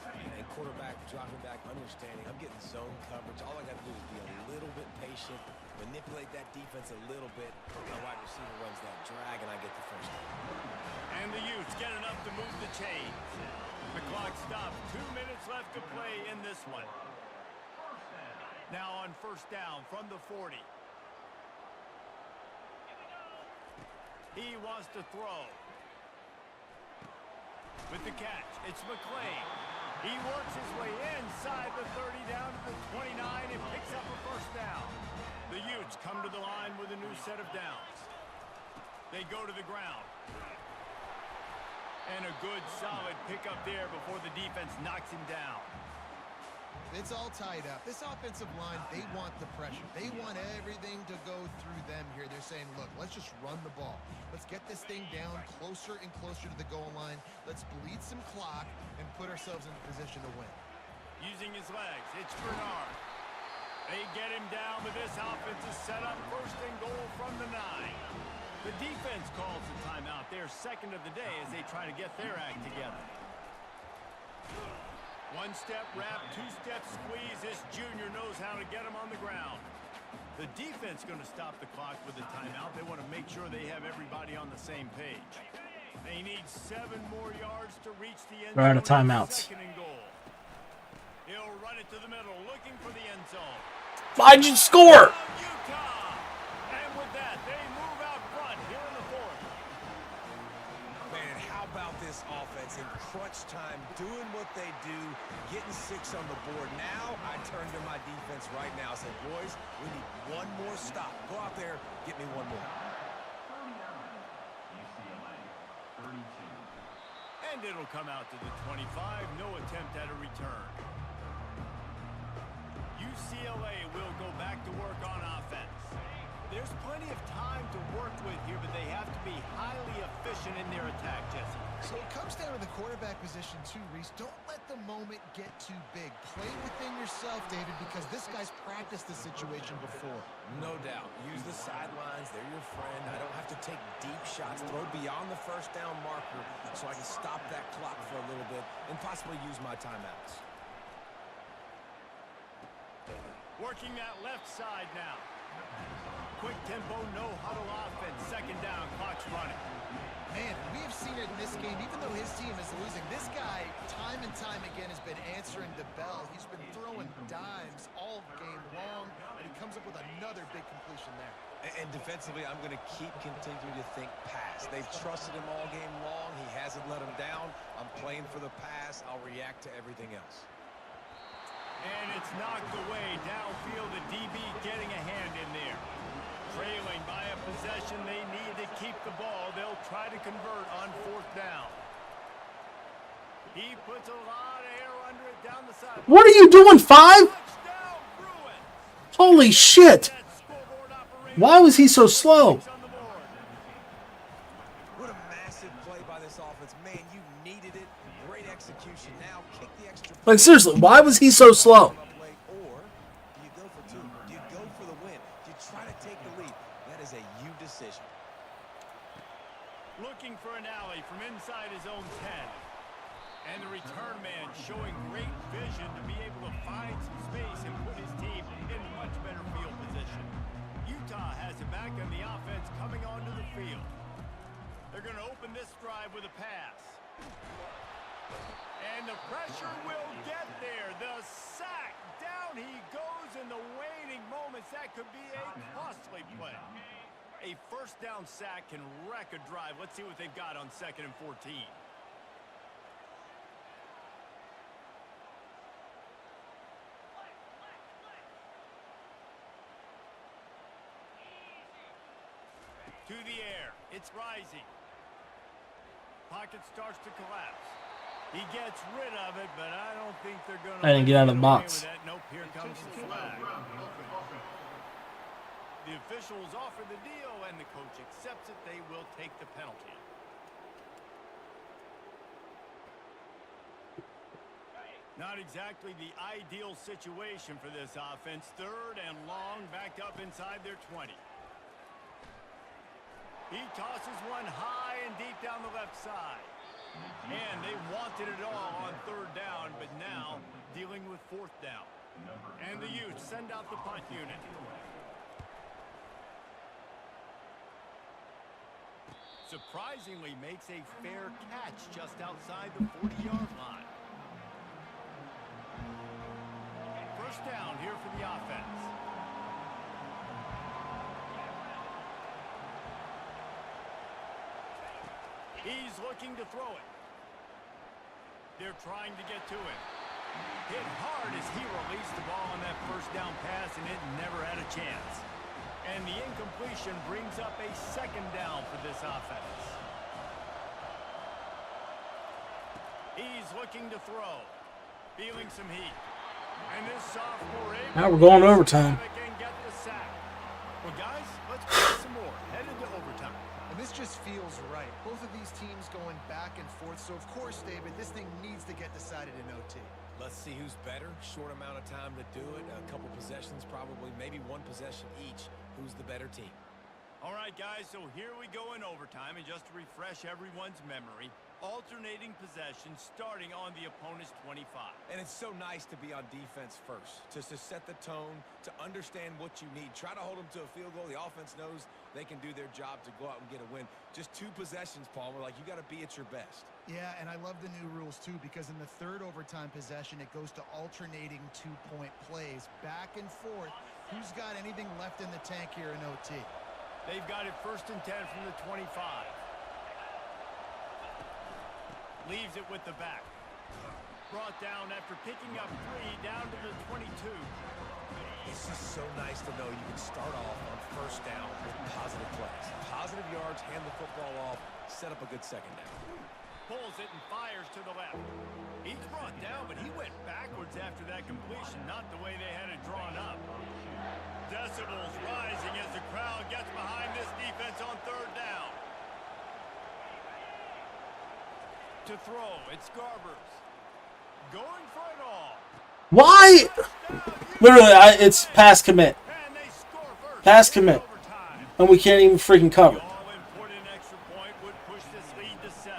And quarterback dropping back, understanding. I'm getting zone coverage. All I got to do is be a little bit patient, manipulate that defense a little bit. My wide receiver runs that drag, and I get the first down. And the Utes get enough to move the chains. The clock stops. 2 minutes left to play in this one. Now on first down from the 40. He wants to throw. With the catch, it's McClain. He works his way inside the 30 down to the 29 and picks up a first down. The Utes come to the line with a new set of downs. They go to the ground. And a good, solid pickup there before the defense knocks him down. It's all tied up. This offensive line, they want the pressure. They want everything to go through them here. They're saying, look, let's just run the ball. Let's get this thing down closer and closer to the goal line. Let's bleed some clock and put ourselves in a position to win. Using his legs, it's Bernard. They get him down, but this offense is set up first and goal from the 9. The defense calls the timeout. Their second of the day as they try to get their act together. One-step wrap, two-step squeeze. This junior knows how to get him on the ground. The defense going to stop the clock with the timeout. They want to make sure they have everybody on the same page. They need 7 more yards to reach the end zone. We're out of timeouts. Second and goal. He'll run it to the middle, looking for the end zone. Why'd you score? Utah! And with that, they move out front here in the 4th. Man, how about this offense in crunch time, doing what they do, getting 6 on the board. Now I turn to my defense right now and say, boys, we need one more stop. Go out there, get me one more. And it'll come out to the 25. No attempt at a return. UCLA will go back to work on offense. There's plenty of time to work with here, but they have to be highly efficient in their attack, Jesse. So it comes down to the quarterback position too, Reese. Don't let the moment get too big. Play within yourself, David, because this guy's practiced the situation before. No doubt. Use the sidelines. They're your friend. I don't have to take deep shots. Throw beyond the first down marker so I can stop that clock for a little bit and possibly use my timeouts. Working that left side now. Quick tempo, no huddle offense. Second down, clock's running. Man, we have seen it in this game, even though his team is losing. This guy, time and time again, has been answering the bell. He's been throwing dimes all game long, and he comes up with another big completion there. And defensively, I'm going to continue to think pass. They've trusted him all game long. He hasn't let him down. I'm playing for the pass. I'll react to everything else. And it's knocked away. Downfield, the DB getting a hand in there. Trailing by a possession, they need to keep the ball. They'll try to convert on 4th down. He puts a lot of air under it down the side. What are you doing, 5? Touchdown, Bruins. Holy shit! Why was he so slow? What a massive play by this offense. Man, you needed it. Great execution. Now kick the extra. Like, seriously, why was he so slow? Or do you go for 2? Do you go for the win? Do you try to take the lead? That is a you decision. Looking for an alley from inside his own 10. And the return man showing great vision to be able to find some space and put his team in much better field position. Utah has it back on the offense coming onto the field. They're going to open this drive with a pass. And the pressure will get there. The sack. Down he goes in the waning moments. That could be a costly play. A first down sack can wreck a drive. Let's see what they've got on 2nd and 14. To the air. It's rising. Pocket starts to collapse. He gets rid of it, but I don't think they're going to... I didn't get out of the box. Nope, here comes the flag. The officials offer the deal, and the coach accepts it. They will take the penalty. Not exactly the ideal situation for this offense. 3rd and long, backed up inside their 20. He tosses one high and deep down the left side. And they wanted it all on 3rd down, but now dealing with 4th down. And the Utes send out the punt unit. Surprisingly makes a fair catch just outside the 40-yard line. First down here for the offense. He's looking to throw it. They're trying to get to him. Hit hard as he released the ball on that first down pass, and it never had a chance. And the incompletion brings up a 2nd down for this offense. He's looking to throw. Feeling some heat. And this sophomore now we're going to overtime. And get the sack. Well, guys, let's play some more. Headed to overtime. And this just feels right. Both of these teams going back and forth. So, of course, David, this thing needs to get decided in OT. Let's see who's better. Short amount of time to do it. A couple possessions, probably, maybe one possession each. Who's the better team? All right, guys, so here we go in overtime. And just to refresh everyone's memory, alternating possessions starting on the opponent's 25. And it's so nice to be on defense first, just to set the tone, to understand what you need. Try to hold them to a field goal. The offense knows they can do their job to go out and get a win. Just 2 possessions, Paul. We're like, you got to be at your best. Yeah, and I love the new rules, too, because in the 3rd overtime possession, it goes to alternating 2-point plays, back and forth. Who's got anything left in the tank here in OT? They've got it 1st and 10 from the 25. Leaves it with the back. Brought down after picking up 3 down to the 22. It's just so nice to know you can start off on 1st down with positive plays. Positive yards, hand the football off, set up a good 2nd down. Pulls it and fires to the left. He's brought down, but he went backwards after that completion, not the way they had it drawn up. Decibels rising as the crowd gets behind this defense on 3rd down. To throw, it's Garbers. Going for it all. Why? Literally, it's pass commit. And they score first. Pass commit. Overtime. And we can't even freaking cover. The all-important extra point would push this lead to 7.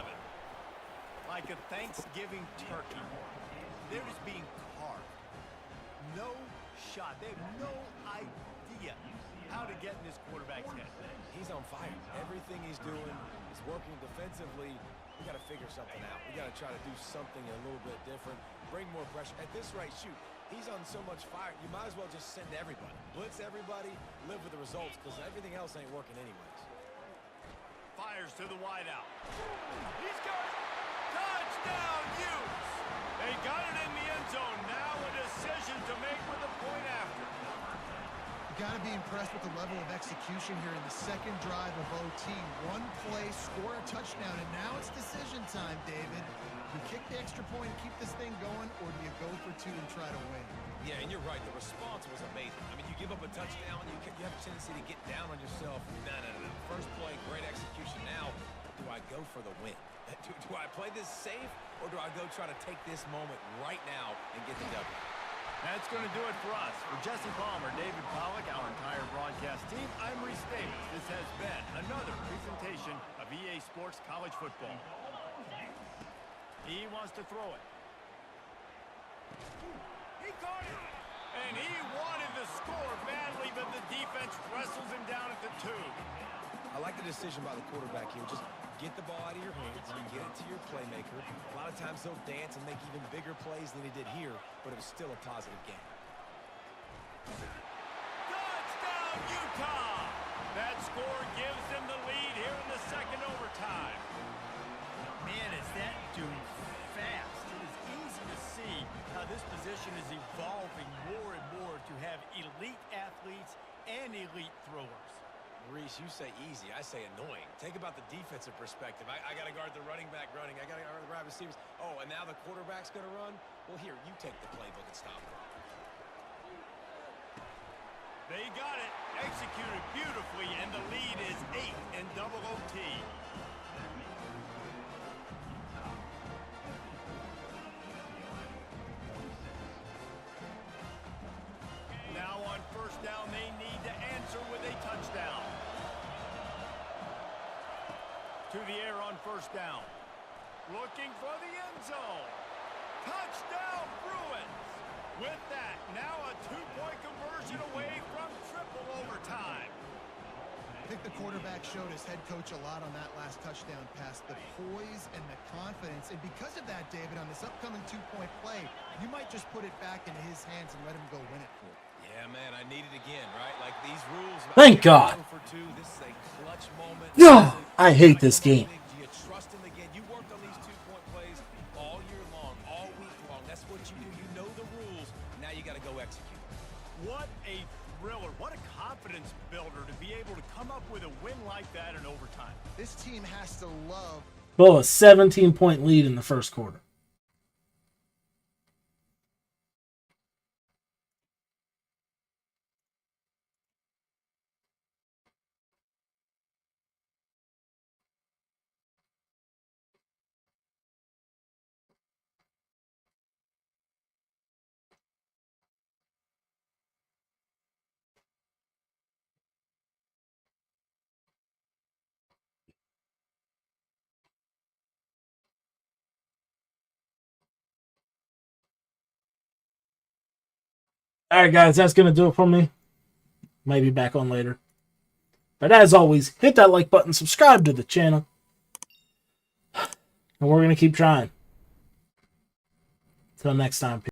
Like a Thanksgiving turkey. They're just being carved. No shot. They have no idea how to get in this quarterback's head. He's on fire. Everything he's doing is working defensively. We got to figure something out. We got to try to do something a little bit different. Bring more pressure. At this rate, shoot, he's on so much fire, you might as well just send everybody. Blitz everybody, live with the results, because everything else ain't working anyways. Fires to the wideout. He's got it. Touchdown, Utes. They got it in the end zone. Now a decision to make with a point after. You got to be impressed with the level of execution here in the 2nd drive of OT. 1 play, score a touchdown, and now it's decision time, David. You kick the extra point and keep this thing going, or do you go for 2 and try to win? Yeah, and you're right. The response was amazing. I mean, you give up a touchdown, you have a tendency to get down on yourself. No. First play, great execution. Now, do I go for the win? Do I play this safe, or do I go try to take this moment right now and get the W? That's going to do it for us. For Jesse Palmer, David Pollack, our entire broadcast team, I'm Reese Davis. This has been another presentation of EA Sports College Football. He wants to throw it. He caught it. And he wanted the score badly, but the defense wrestles him down at the 2. I like the decision by the quarterback here. Just get the ball out of your hands and get it to your playmaker. A lot of times they'll dance and make even bigger plays than he did here, but it was still a positive game. Touchdown, Utah! That score gives them the lead here in the 2nd overtime. Man, is that dude fast. It is easy to see how this position is evolving more and more to have elite athletes and elite throwers. Reese, you say easy, I say annoying. Think about the defensive perspective. I got to guard the running back running. I got to guard the wide receivers. Oh, and now the quarterback's going to run? Well, here, you take the playbook and stop him. They got it. Executed beautifully, and the lead is 8 in double OT. Now on first down, they need to answer with a touchdown. To the air on first down. Looking for the end zone. Touchdown, Bruins. With that, now a 2-point conversion away from triple overtime. I think the quarterback showed his head coach a lot on that last touchdown pass, the poise and the confidence. And because of that, David, on this upcoming 2-point play, you might just put it back into his hands and let him go win it for you. Yeah, man, I need it again, right? Like these rules. Thank God. For two, this is a clutch moment. Yeah, I hate this game. Do you trust him again? You worked on these 2-point plays all year long, all week long. That's what you do. You know the rules. Now you got to go execute. What a thriller. What a confidence builder to be able to come up with a win like that in overtime. This team has to love. Well, a 17-point lead in the first quarter. All right, guys, that's going to do it for me. Maybe back on later. But as always, hit that like button, subscribe to the channel. And we're going to keep trying. Till next time.